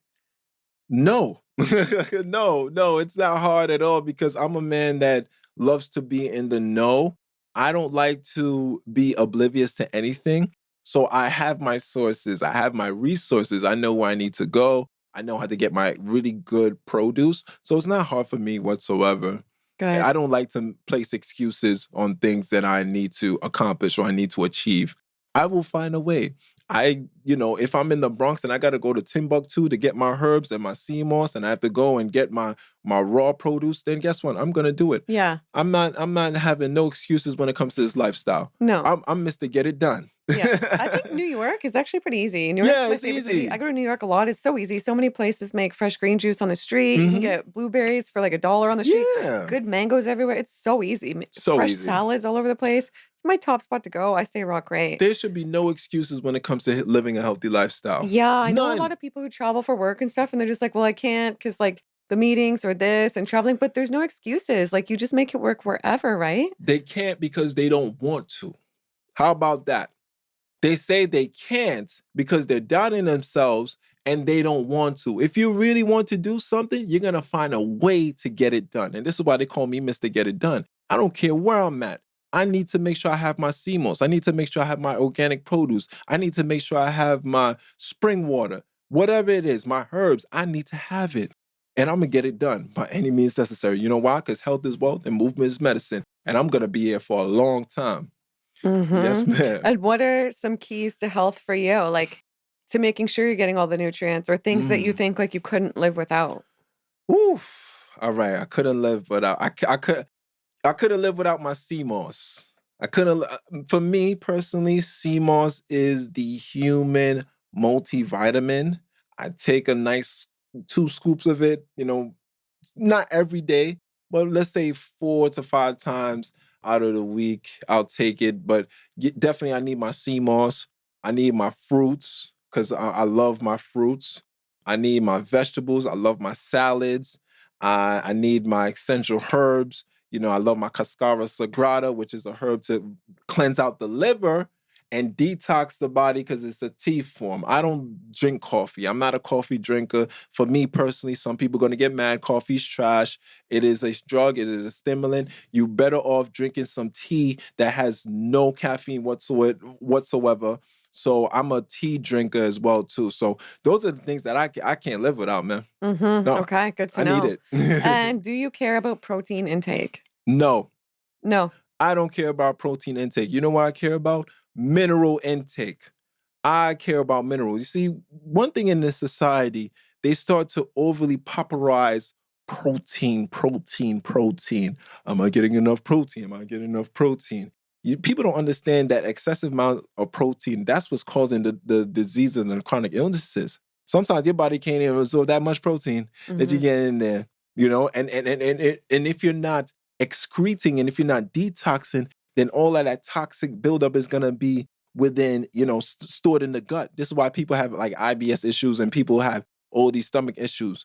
No, no, it's not hard at all, because I'm a man that loves to be in the know. I don't like to be oblivious to anything. So I have my sources. I have my resources. I know where I need to go. I know how to get my really good produce. So it's not hard for me whatsoever. Good. I don't like to place excuses on things that I need to accomplish or I need to achieve. I will find a way. If I'm in the Bronx and I got to go to Timbuktu to get my herbs and my sea moss, and I have to go and get my raw produce, then guess what? I'm gonna do it. Yeah. I'm not having no excuses when it comes to this lifestyle. No. I'm Mr. Get It Done. Yeah. I think New York is actually pretty easy. New York's my favorite city. I go to New York a lot. It's so easy. So many places make fresh green juice on the street. You can get blueberries for like $1 on the street. Yeah. Good mangoes everywhere. It's so easy. Fresh salads all over the place. It's my top spot to go. I stay raw great. There should be no excuses when it comes to living a healthy lifestyle. Yeah, I know a lot of people who travel for work and stuff, and they're just like, well, I can't because like the meetings or this and traveling, but there's no excuses. Like you just make it work wherever, right? They can't because they don't want to. How about that? They say they can't because they're doubting themselves and they don't want to. If you really want to do something, you're going to find a way to get it done. And this is why they call me Mr. Get It Done. I don't care where I'm at. I need to make sure I have my sea moss. I need to make sure I have my organic produce. I need to make sure I have my spring water. Whatever it is, my herbs, I need to have it. And I'm going to get it done by any means necessary. You know why? Because health is wealth and movement is medicine. And I'm going to be here for a long time. Yes, ma'am. And what are some keys to health for you? Like to making sure you're getting all the nutrients or things that you think like you couldn't live without? Oof. All right. I couldn't live without, I couldn't live without my sea moss. For me personally, sea moss is the human multivitamin. I take a nice 2 scoops of it, not every day, but let's say 4 to 5 times out of the week, I'll take it. But definitely I need my sea moss. I need my fruits because I love my fruits. I need my vegetables. I love my salads. I need my essential herbs. You know, I love my cascara sagrada, which is a herb to cleanse out the liver and detox the body because it's a tea form. I don't drink coffee. I'm not a coffee drinker. For me personally, some people are going to get mad. Coffee's trash. It is a drug. It is a stimulant. You better off drinking some tea that has no caffeine whatsoever. So I'm a tea drinker as well too. So those are the things that I can't live without, man. No, Okay, good to I need know. it. And do you care about protein intake? No, No. I don't care about protein intake. You know what I care about? Mineral intake. I care about minerals. You see, one thing in this society, they start to overly popularize protein, protein, protein. Am I getting enough protein? Am I getting enough protein? People don't understand that excessive amount of protein, that's what's causing the diseases and the chronic illnesses. Sometimes your body can't even absorb that much protein that you get in there, you know, and if you're not excreting and if you're not detoxing, then all of that toxic buildup is gonna be within, you know, stored in the gut. This is why people have like IBS issues and people have all these stomach issues.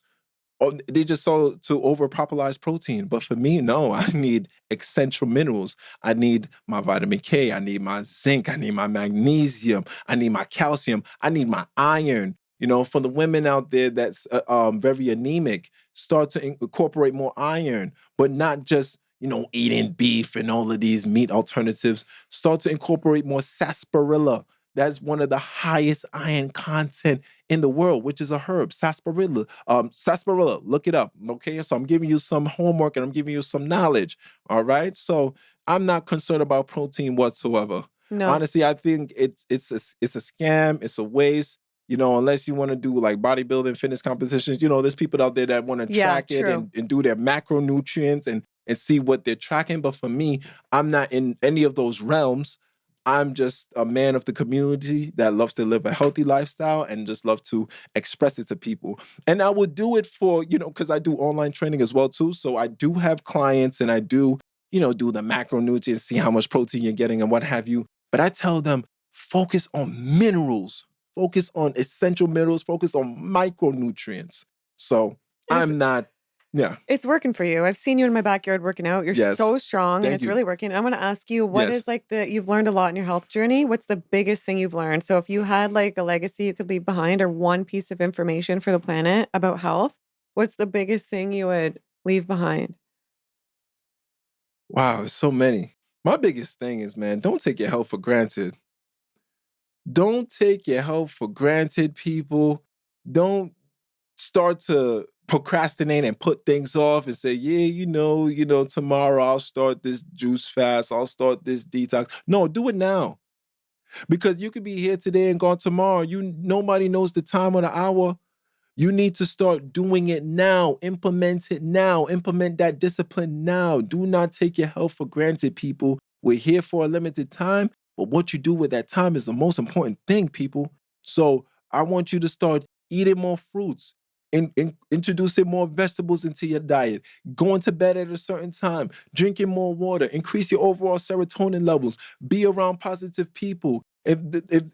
Oh, they just saw to overpopularize protein. But for me, no, I need essential minerals. I need my vitamin K. I need my zinc. I need my magnesium. I need my calcium. I need my iron. You know, for the women out there that's very anemic, start to incorporate more iron, but not just, you know, eating beef and all of these meat alternatives. Start to incorporate more sarsaparilla. That's one of the highest iron content in the world, which is a herb, sarsaparilla. Sarsaparilla, look it up. Okay, so I'm giving you some homework and I'm giving you some knowledge. All right, so I'm not concerned about protein whatsoever. No. Honestly, I think it's a scam. It's a waste. You know, unless you want to do like bodybuilding, fitness competitions. You know, there's people out there that want to Yeah, track it true. and do their macronutrients and see what they're tracking. But for me, I'm not in any of those realms. I'm just a man of the community that loves to live a healthy lifestyle and just love to express it to people. And I would do it for, you know, because I do online training as well too. So I do have clients and I do, you know, do the macronutrients, see how much protein you're getting and what have you. But I tell them, focus on minerals, focus on essential minerals, focus on micronutrients. So And it's I'm not, yeah, it's working for you. I've seen you in my backyard working out. You're yes, so strong and thank it's you. really working. I'm going to ask you, what Yes. is like you've learned a lot in your health journey. What's the biggest thing you've learned? So if you had like a legacy you could leave behind or one piece of information for the planet about health, what's the biggest thing you would leave behind? Wow, so many. My biggest thing is, man, don't take your health for granted. Don't take your health for granted, people. Don't start to procrastinate and put things off and say, yeah, tomorrow I'll start this juice fast, I'll start this detox. No, do it now. Because you could be here today and gone tomorrow. Nobody knows the time or the hour. You need to start doing it now. Implement it now. Implement that discipline now. Do not take your health for granted, people. We're here for a limited time, but what you do with that time is the most important thing, people. So I want you to start eating more fruits, introducing more vegetables into your diet, going to bed at a certain time, drinking more water, increase your overall serotonin levels, be around positive people. If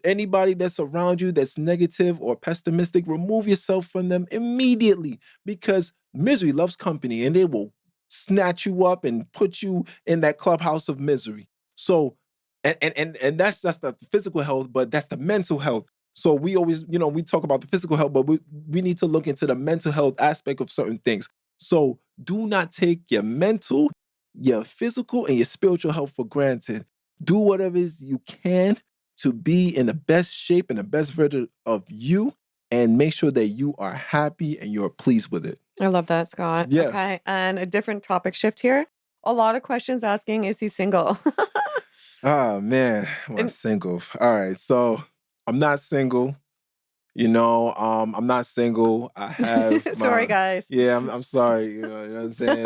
anybody that's around you that's negative or pessimistic, remove yourself from them immediately because misery loves company and they will snatch you up and put you in that clubhouse of misery. So, and that's just the physical health, but that's the mental health. So we always, we talk about the physical health, but we need to look into the mental health aspect of certain things. So do not take your mental, your physical, and your spiritual health for granted. Do whatever it is you can to be in the best shape and the best version of you and make sure that you are happy and you're pleased with it. I love that, Scott. Yeah. Okay. And a different topic shift here. A lot of questions asking, is he single? Oh man, am I And single? All right. So I'm not single. I'm not single. I have sorry, guys. yeah, I'm sorry, you know what I'm saying?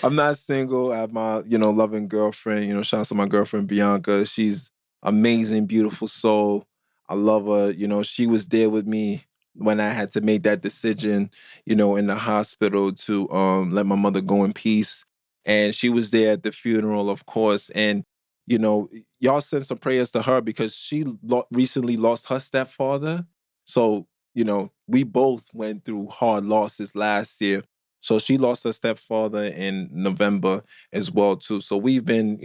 I'm not single. I have my, loving girlfriend, shout out to my girlfriend Bianca. She's amazing, beautiful soul. I love her. She was there with me when I had to make that decision, in the hospital to let my mother go in peace. And she was there at the funeral, of course. And you know, y'all send some prayers to her because she recently lost her stepfather. So, we both went through hard losses last year. So she lost her stepfather in November as well too. So we've been,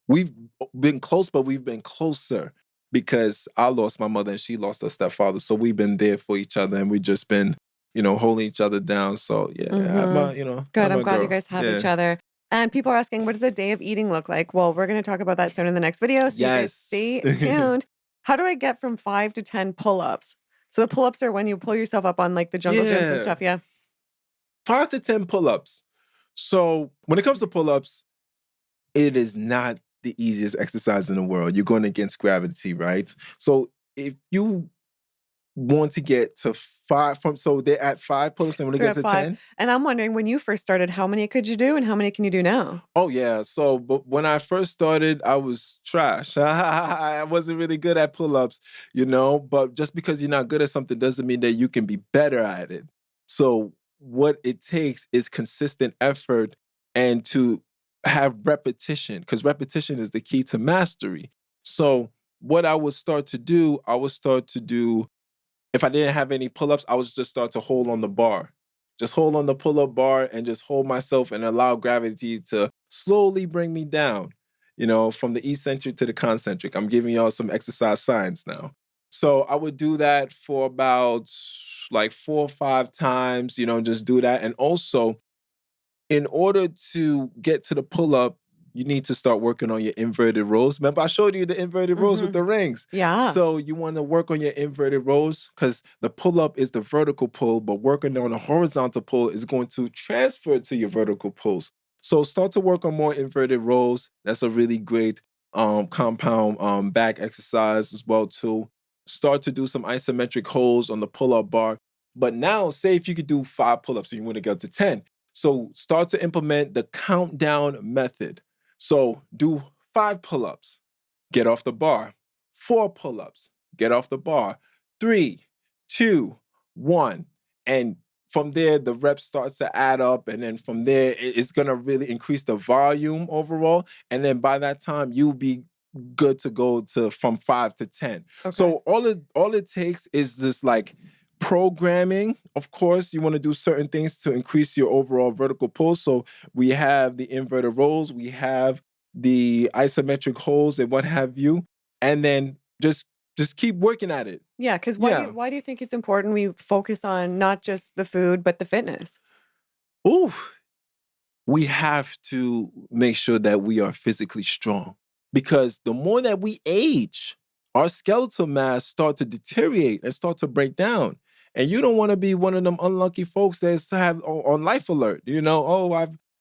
we've been close, but we've been closer because I lost my mother and she lost her stepfather. So we've been there for each other and we've just been, holding each other down. So yeah, I have my, Good. have I'm my glad you girl. guys have each Yeah. other. And people are asking, what does a day of eating look like? Well, we're going to talk about that soon in the next video. So you guys stay tuned. How do I get from 5 to 10 pull-ups? So the pull-ups are when you pull yourself up on like the jungle gyms and stuff. Yeah. 5 to 10 pull-ups. So when it comes to pull-ups, it is not the easiest exercise in the world. You're going against gravity, right? So if you want to get to 5 so they're at 5 pull-ups and when they get to 10. And I'm wondering, when you first started, how many could you do and how many can you do now? Oh yeah. So but when I first started, I was trash. I wasn't really good at pull-ups, but just because you're not good at something doesn't mean that you can be better at it. So what it takes is consistent effort and to have repetition, because repetition is the key to mastery. So what I would start to do, if I didn't have any pull-ups, I would just start to hold on the bar. Just hold on the pull-up bar and just hold myself and allow gravity to slowly bring me down, from the eccentric to the concentric. I'm giving y'all some exercise science now. So I would do that for about like 4 or 5 times, just do that. And also, in order to get to the pull-up, you need to start working on your inverted rows. Remember, I showed you the inverted rows with the rings. Yeah. So you want to work on your inverted rows because the pull-up is the vertical pull, but working on a horizontal pull is going to transfer to your vertical pulls. So start to work on more inverted rows. That's a really great compound back exercise as well too. Start to do some isometric holds on the pull-up bar. But now, say if you could do 5 pull-ups and you want to get to 10. So start to implement the countdown method. So do 5 pull-ups, get off the bar. 4 pull-ups, get off the bar. 3, 2, 1. And from there, the reps starts to add up. And then from there, it's going to really increase the volume overall. And then by that time, you'll be good to go from 5 to 10. Okay. So all it takes is just like programming. Of course, you want to do certain things to increase your overall vertical pull. So we have the inverted rows, we have the isometric holds and what have you. And then just keep working at it. Yeah, because why do you think it's important we focus on not just the food, but the fitness? We have to make sure that we are physically strong because the more that we age, our skeletal mass start to deteriorate and start to break down. And you don't want to be one of them unlucky folks that have on life alert,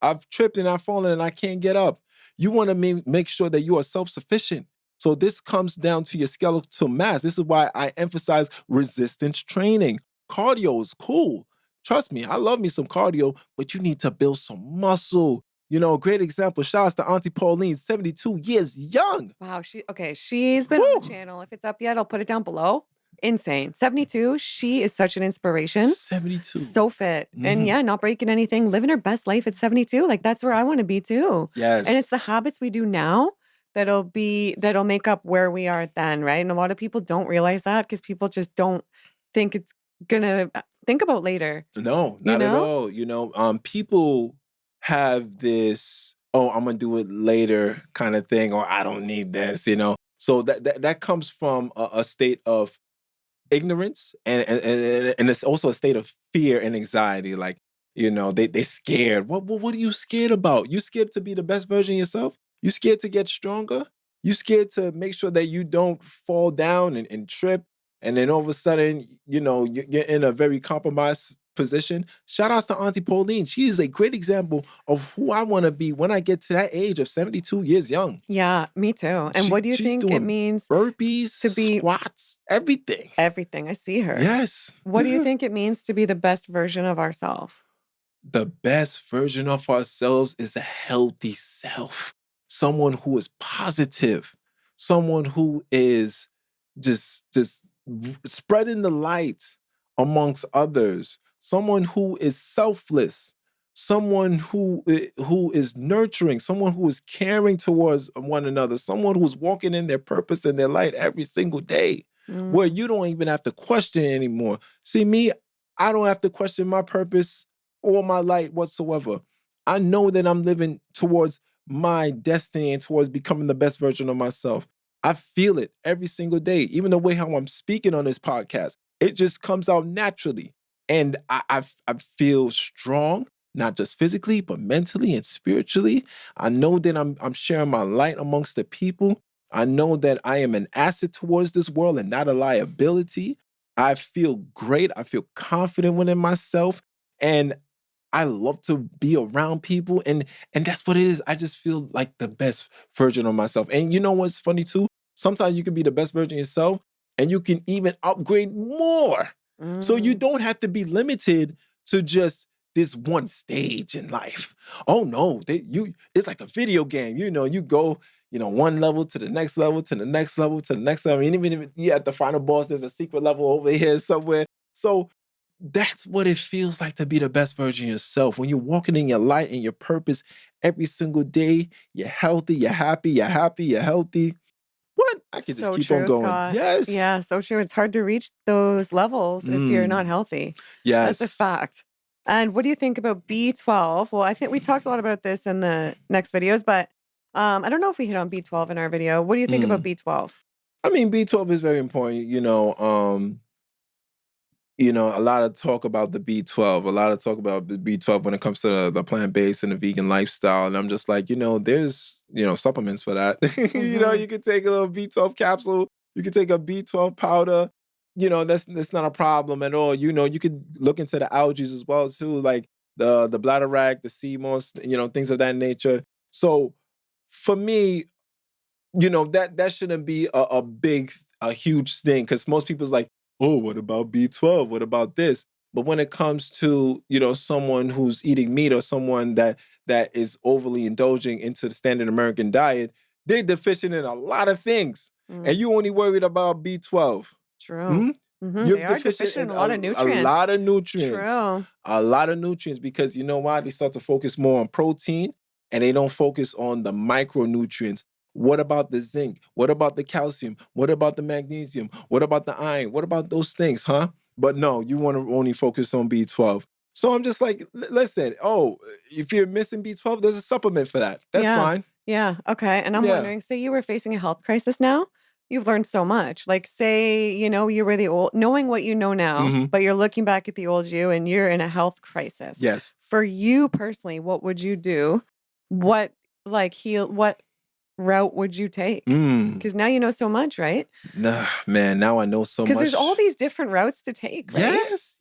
I've tripped and I've fallen and I can't get up. You want to make sure that you are self-sufficient. So this comes down to your skeletal mass. This is why I emphasize resistance training. Cardio is cool. Trust me, I love me some cardio, but you need to build some muscle. Great example. Shout out to Auntie Pauline, 72 years young. Wow, she's been on the channel. If it's up yet, I'll put it down below. Insane. 72. She is such an inspiration. 72. So fit. And yeah, not breaking anything, living her best life at 72. Like that's where I want to be too. Yes. And it's the habits we do now that'll make up where we are then, right? And a lot of people don't realize that because people just don't think it's gonna think about later. No, not at all. People have this, I'm gonna do it later kind of thing, or I don't need this, So that comes from a state of ignorance and it's also a state of fear and anxiety. Like, they scared. What are you scared about? You scared to be the best version of yourself? You scared to get stronger? You scared to make sure that you don't fall down and trip? And then all of a sudden, you're in a very compromised position. Shout outs to Auntie Pauline. She is a great example of who I want to be when I get to that age of 72 years young. Yeah, me too. And what do you think it means burpees, to be squats, everything? Everything. I see her. Yes. What do you think it means to be the best version of ourselves? The best version of ourselves is a healthy self. Someone who is positive. Someone who is just spreading the light amongst others. Someone who is selfless, someone who is nurturing, someone who is caring towards one another, someone who's walking in their purpose and their light every single day, where you don't even have to question it anymore. See, me, I don't have to question my purpose all my light whatsoever. I know that I'm living towards my destiny and towards becoming the best version of myself. I feel it every single day, even the way how I'm speaking on this podcast. It just comes out naturally. And I feel strong, not just physically, but mentally and spiritually. I know that I'm sharing my light amongst the people. I know that I am an asset towards this world and not a liability. I feel great. I feel confident within myself. And I love to be around people. And that's what it is. I just feel like the best version of myself. And you know what's funny too? Sometimes you can be the best version of yourself and you can even upgrade more. So you don't have to be limited to just this one stage in life. Oh no, it's like a video game. You know, you go, one level to the next level, to the next level, to the next level. And even if you're at the final boss, there's a secret level over here somewhere. So that's what it feels like to be the best version of yourself. When you're walking in your light and your purpose every single day, you're healthy, you're happy, you're happy, you're healthy. What? I could just So keep on true, going. Scott. Yes. Yeah, so true. It's hard to reach those levels if you're not healthy. That's a Yes. fact. And what do you think about B12? Well, I think we talked a lot about this in the next videos, but I don't know if we hit on B12 in our video. What do you think about B12? I mean, B12 is very important. A lot of talk about the B12, a lot of talk about the B12 when it comes to the plant-based and the vegan lifestyle. And I'm just like, there's, supplements for that. You can take a little B12 capsule, you can take a B12 powder. That's not a problem at all. You could look into the algae as well too, like the bladderwrack, the sea moss, things of that nature. So for me, that shouldn't be a huge thing, because most people's like, oh, what about B12? What about this? But when it comes to, someone who's eating meat or someone that is overly indulging into the standard American diet, they're deficient in a lot of things. And you only worried about B12. True. You're They are deficient in a lot of nutrients. A lot of nutrients. True. A lot of nutrients, because you know why? They start to focus more on protein and they don't focus on the micronutrients. What about the zinc? What about the calcium? What about the magnesium? What about the iron? What about those things, huh? But no, you want to only focus on B12. So I'm just like, listen, if you're missing B12, there's a supplement for that. That's fine. Yeah. Okay. And I'm wondering, say you were facing a health crisis now, you've learned so much. Like say, you were knowing what you know now, but you're looking back at the old you and you're in a health crisis. Yes. For you personally, what would you do? What route would you take? Because now you know so much, right? Nah, man, now I know so much. Because there's all these different routes to take, right? Yes.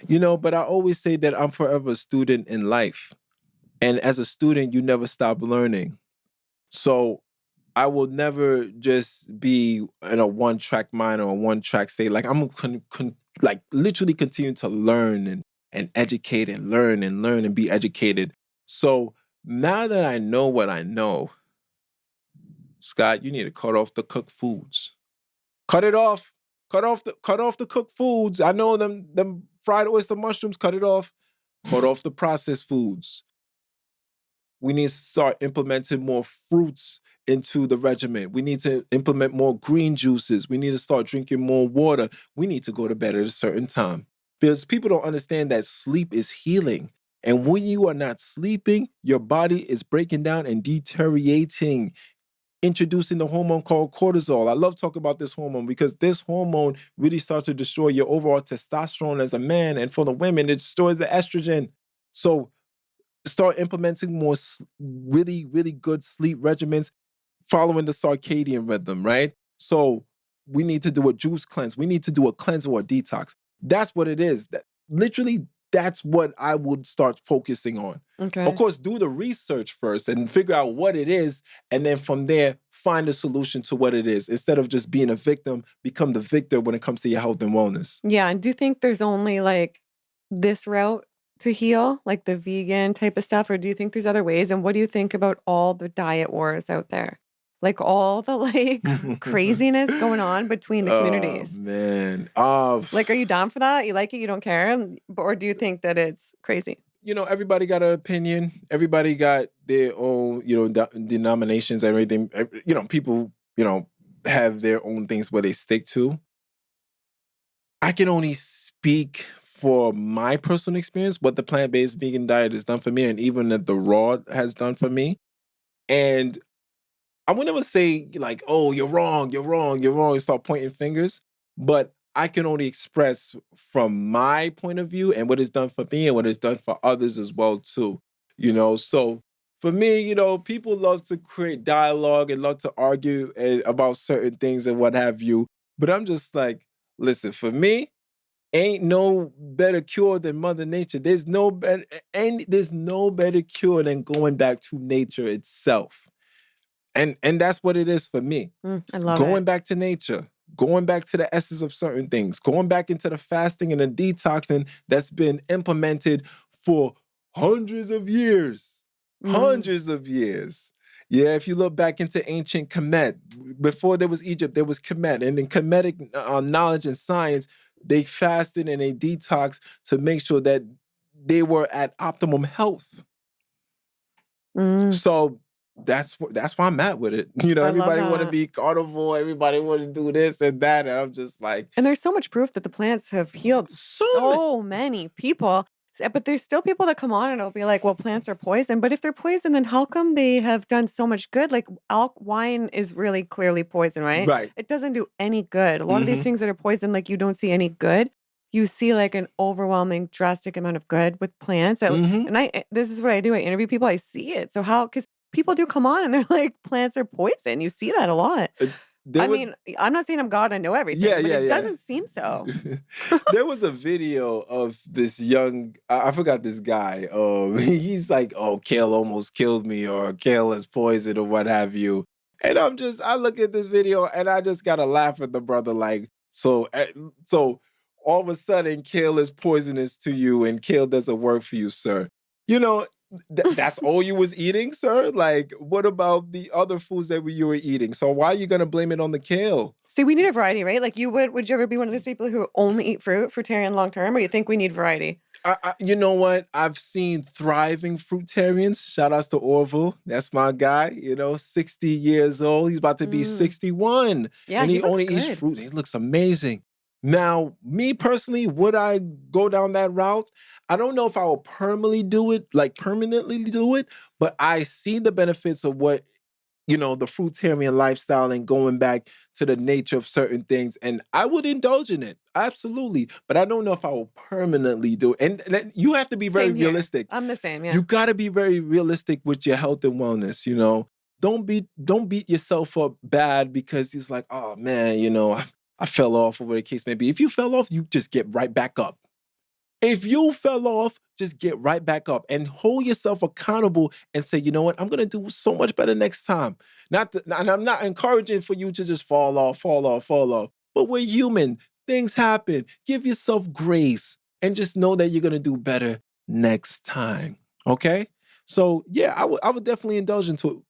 But I always say that I'm forever a student in life. And as a student, you never stop learning. So I will never just be in a one-track mind or a one-track state. Like I'm like literally continue to learn and educate and learn and be educated. So now that I know what I know, Scott, you need to cut off the cooked foods. Cut it off. Cut off the cooked foods. I know them fried oyster mushrooms, cut it off. Cut off the processed foods. We need to start implementing more fruits into the regimen. We need to implement more green juices. We need to start drinking more water. We need to go to bed at a certain time, because people don't understand that sleep is healing. And when you are not sleeping, your body is breaking down and deteriorating, introducing the hormone called cortisol. I love talking about this hormone because this hormone really starts to destroy your overall testosterone as a man. And for the women, it destroys the estrogen. So start implementing more really, really good sleep regimens following the circadian rhythm, right? So we need to do a juice cleanse. We need to do a cleanse or a detox. That's what it is. That's what I would start focusing on. Okay. Of course, do the research first and figure out what it is. And then from there, find a solution to what it is. Instead of just being a victim, become the victor when it comes to your health and wellness. Yeah. And do you think there's only like this route to heal, like the vegan type of stuff? Or do you think there's other ways? And what do you think about all the diet wars out there? Like all the craziness going on between the communities. Oh, man. Like, are you down for that? You like it? You don't care? Or do you think that it's crazy? Everybody got an opinion. Everybody got their own, denominations and everything. People, have their own things where they stick to. I can only speak for my personal experience, what the plant-based vegan diet has done for me, and even that the raw has done for me. And I would never say like, oh, you're wrong, you're wrong, you're wrong, and start pointing fingers. But I can only express from my point of view and what it's done for me and what it's done for others as well too. So for me, people love to create dialogue and love to argue about certain things and what have you. But I'm just like, listen, for me, ain't no better cure than Mother Nature. There's no better, and there's no better cure than going back to nature itself. And that's what it is for me. I love going it. back to nature, going back to the essence of certain things, going back into the fasting and the detoxing that's been implemented for hundreds of years. Hundreds of years. Yeah, if you look back into ancient Kemet, before there was Egypt, there was Kemet. And in Kemetic knowledge and science, they fasted and they detoxed to make sure that they were at optimum health. So that's why I'm at with it. Everybody want to be carnivore, everybody want to do this and that, and I'm just like. And there's so much proof that the plants have healed so many people. But there's still people that come on and it'll be like, well, plants are poison. But if they're poison, then how come they have done so much good? Like wine is really clearly poison, right? Right. It doesn't do any good. A lot of these things that are poison, like you don't see any good. You see like an overwhelming, drastic amount of good with plants. And this is what I do. I interview people. I see it. So because people do come on and they're like, plants are poison. You see that a lot. I'm not saying I'm God, I know everything, but it doesn't seem so. There was a video of this young, I forgot this guy. He's like, oh, kale almost killed me, or kale is poison, or what have you. And I look at this video and I just gotta laugh at the brother, like, so all of a sudden kale is poisonous to you and kale doesn't work for you, sir. That's all you was eating, sir? Like, what about the other foods that you were eating? So why are you going to blame it on the kale? See, we need a variety, right? Like would you ever be one of those people who only eat fruitarian long-term, or you think we need variety? You know what? I've seen thriving fruitarians. Shout outs to Orville. That's my guy, 60 years old. He's about to be 61. Yeah, and he only looks eats good. fruit. He looks amazing. Now, me personally, would I go down that route? I don't know if I will permanently do it, but I see the benefits of what, the fruitarian lifestyle and going back to the nature of certain things. And I would indulge in it. Absolutely. But I don't know if I will permanently do it. And you have to be very realistic. I'm the same, yeah. You got to be very realistic with your health and wellness, Don't beat yourself up bad because it's like, oh man, I fell off, or whatever the case may be. If you fell off, you just get right back up. If you fell off, just get right back up and hold yourself accountable and say, you know what, I'm going to do so much better next time. And I'm not encouraging for you to just fall off. But we're human. Things happen. Give yourself grace and just know that you're going to do better next time. Okay? So yeah, I would definitely indulge into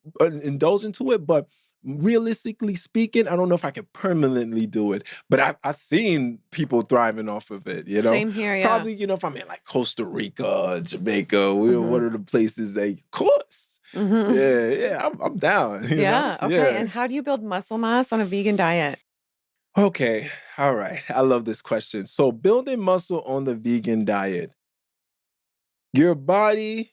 it, but realistically speaking, I don't know if I can permanently do it, but I've seen people thriving off of it, Same here, yeah. Probably, if I'm in like Costa Rica, Jamaica, one of the places of course. Yeah, I'm down. Okay. Yeah. And how do you build muscle mass on a vegan diet? Okay, all right. I love this question. So building muscle on the vegan diet. Your body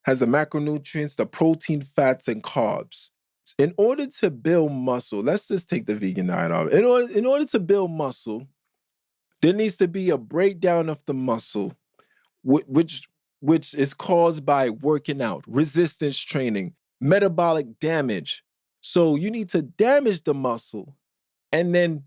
has the macronutrients, the protein, fats, and carbs. In order to build muscle, let's just take the vegan diet off. In order to build muscle, there needs to be a breakdown of the muscle, which is caused by working out, resistance training, metabolic damage. So you need to damage the muscle. And then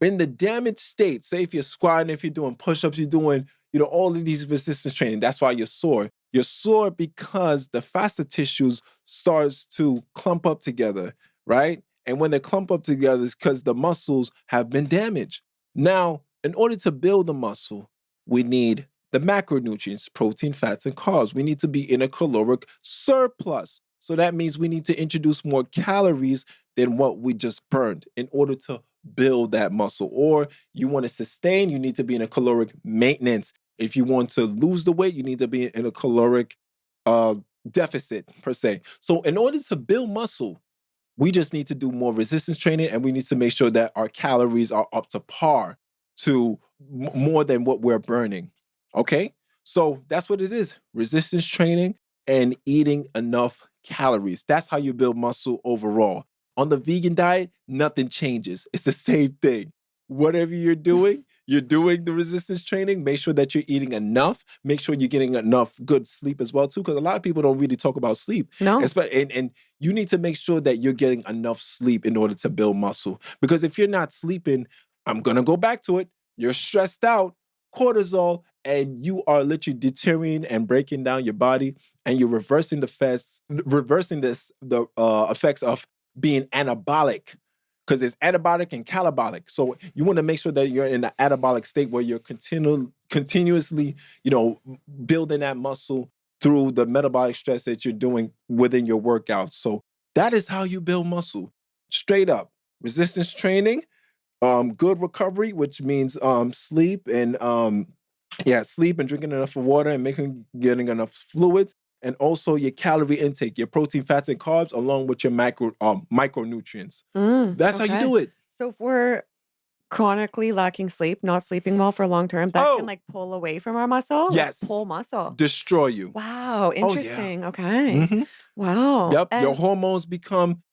in the damaged state, say if you're squatting, if you're doing push-ups, you're doing, all of these resistance training, that's why you're sore. You're sore because the fascia tissues starts to clump up together, right? And when they clump up together, it's because the muscles have been damaged. Now, in order to build the muscle, we need the macronutrients, protein, fats, and carbs. We need to be in a caloric surplus. So that means we need to introduce more calories than what we just burned in order to build that muscle. Or you want to sustain, you need to be in a caloric maintenance. If you want to lose the weight, you need to be in a caloric deficit per se. So in order to build muscle, we just need to do more resistance training, and we need to make sure that our calories are up to par to more than what we're burning. Okay? So that's what it is. Resistance training and eating enough calories. That's how you build muscle overall. On the vegan diet, nothing changes. It's the same thing. Whatever you're doing the resistance training. Make sure that you're eating enough. Make sure you're getting enough good sleep as well, too, because a lot of people don't really talk about sleep. No. And you need to make sure that you're getting enough sleep in order to build muscle. Because if you're not sleeping, I'm going to go back to it. You're stressed out, cortisol, and you are literally deteriorating and breaking down your body, and you're reversing the effects of being anabolic, because it's anabolic and catabolic. So you want to make sure that you're in the anabolic state where you're continuously, building that muscle through the metabolic stress that you're doing within your workouts. So that is how you build muscle. Straight up, resistance training, good recovery, which means sleep and sleep and drinking enough water and getting enough fluids, and also your calorie intake, your protein, fats, and carbs, along with your micronutrients. That's how you do it. So if we're chronically lacking sleep, not sleeping well for long term, that can like pull away from our muscle? Yes. Like pull muscle. Destroy you. Wow. Interesting. Okay. Mm-hmm. Wow. Yep. Your hormones become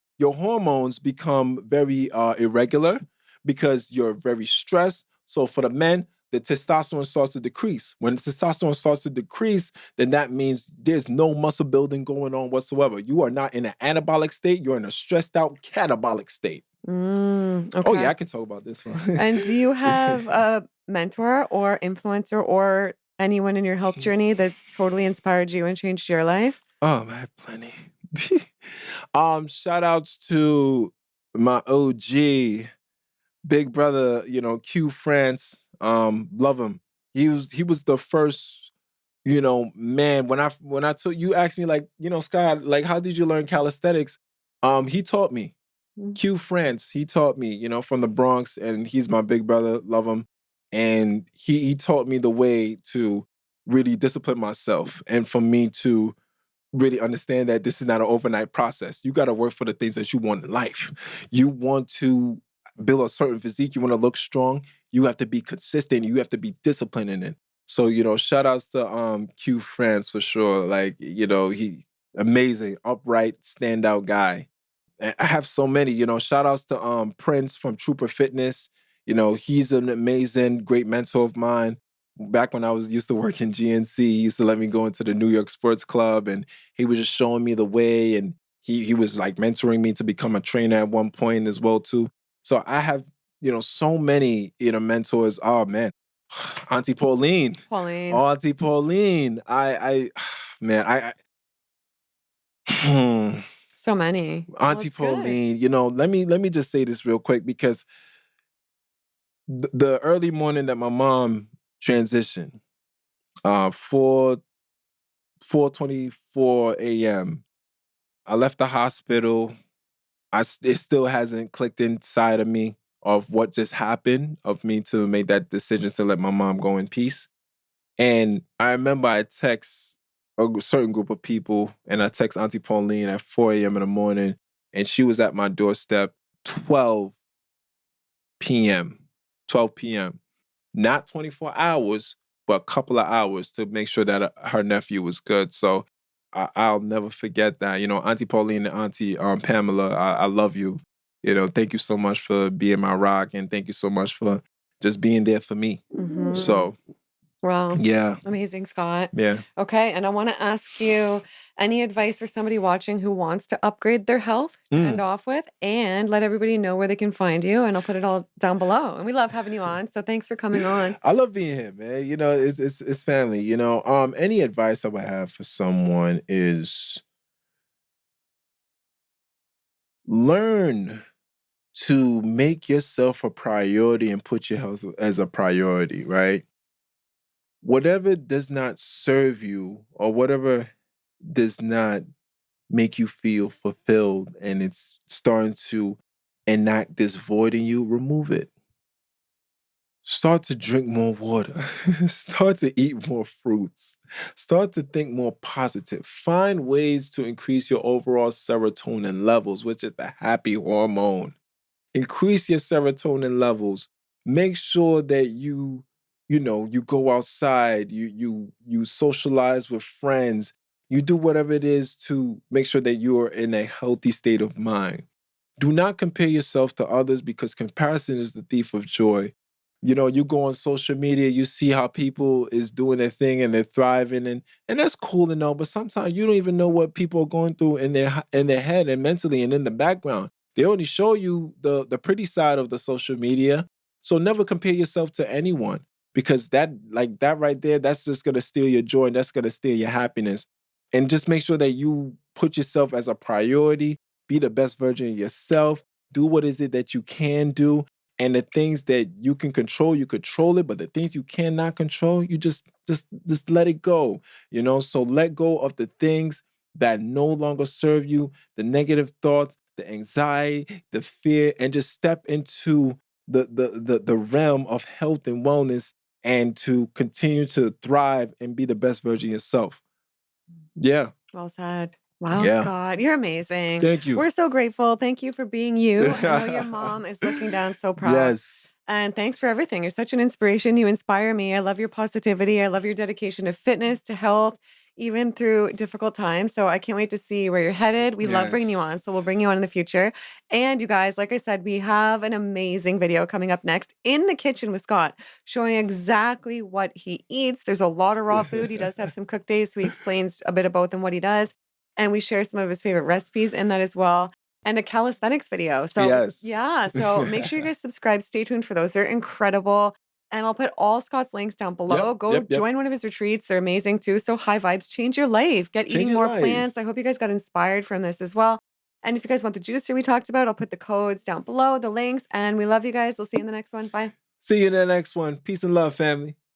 very irregular because you're very stressed. So for the men, the testosterone starts to decrease. When the testosterone starts to decrease, then that means there's no muscle building going on whatsoever. You are not in an anabolic state. You're in a stressed out catabolic state. Okay. Oh, yeah, I can talk about this one. And do you have a mentor or influencer or anyone in your health journey that's totally inspired you and changed your life? Oh, I have plenty. Shout outs to my OG, big brother, Q France. Love him. He was the first, man. When I took, you asked me like, Scott, like, how did you learn calisthenics? He taught me. Q France, he taught me, from the Bronx, and he's my big brother. Love him. And he taught me the way to really discipline myself, and for me to really understand that this is not an overnight process. You got to work for the things that you want in life. You want to build a certain physique. You want to look strong. You have to be consistent. You have to be disciplined in it. So, shout outs to Q France for sure. Like, he amazing, upright, standout guy. And I have so many, shout outs to Prince from Trooper Fitness. He's an amazing, great mentor of mine. Back when I used to work in GNC, he used to let me go into the New York Sports Club, and he was just showing me the way, and he was like mentoring me to become a trainer at one point as well too. So I have, so many, mentors. Oh man, Auntie Pauline. Oh, Auntie Pauline. So many. Auntie Pauline, let me just say this real quick, because the early morning that my mom transitioned, 4:24 a.m. I left the hospital. It still hasn't clicked inside of me of what just happened, of me to make that decision to let my mom go in peace. And I remember I text a certain group of people, and I text Auntie Pauline at 4 a.m. in the morning, and she was at my doorstep 12 p.m. 12 p.m. Not 24 hours, but a couple of hours to make sure that her nephew was good. So I'll never forget that. Auntie Pauline and Auntie Pamela, I love you. Thank you so much for being my rock, and thank you so much for just being there for me. So, wow. Yeah. Amazing, Scott. Yeah. Okay. And I want to ask you any advice for somebody watching who wants to upgrade their health to end off with, and let everybody know where they can find you. And I'll put it all down below. And we love having you on. So thanks for coming on. I love being here, man. It's family. Any advice I would have for someone is learn to make yourself a priority and put your health as a priority, right? Whatever does not serve you, or whatever does not make you feel fulfilled, and it's starting to enact this void in you, remove it. Start to drink more water. Start to eat more fruits. Start to think more positive. Find ways to increase your overall serotonin levels, which is the happy hormone. Increase your serotonin levels. Make sure that you you know, you go outside, you socialize with friends, you do whatever it is to make sure that you are in a healthy state of mind. Do not compare yourself to others, because comparison is the thief of joy. You know, you go on social media, you see how people is doing their thing and they're thriving, and that's cool and all, but sometimes you don't even know what people are going through in their head and mentally and in the background. They only show you the pretty side of the social media. So never compare yourself to anyone, because that, like that right there, that's just gonna steal your joy and that's gonna steal your happiness. And just make sure that you put yourself as a priority, be the best version of yourself, do what is it that you can do. And the things that you can control, you control it. But the things you cannot control, you just let it go. You know, so let go of the things that no longer serve you, the negative thoughts, the anxiety, the fear, and just step into the realm of health and wellness, and to continue to thrive and be the best version of yourself. Yeah. Well said. Wow, Yeah. Scott, you're amazing. Thank you. We're so grateful. Thank you for being you. I know your mom is looking down so proud. Yes. And thanks for everything. You're such an inspiration. You inspire me. I love your positivity. I love your dedication to fitness, to health, even through difficult times. So I can't wait to see where you're headed. We love bringing you Yes. on. So we'll bring you on in the future. And you guys, like I said, we have an amazing video coming up next in the kitchen with Scott, showing exactly what he eats. There's a lot of raw food. He does have some cooked days, so he explains a bit of both and what he does. And we share some of his favorite recipes in that as well. And a calisthenics video. So Yes. yeah, so make sure you guys subscribe. Stay tuned for those. They're incredible. And I'll put all Scott's links down below. Go join one of his retreats. They're amazing too. So high vibes, change your life. Get Change eating your more life. plants. I hope you guys got inspired from this as well. And if you guys want the juicer we talked about, I'll put the codes down below, the links. And we love you guys. We'll see you in the next one. Bye. See you in the next one. Peace and love, family.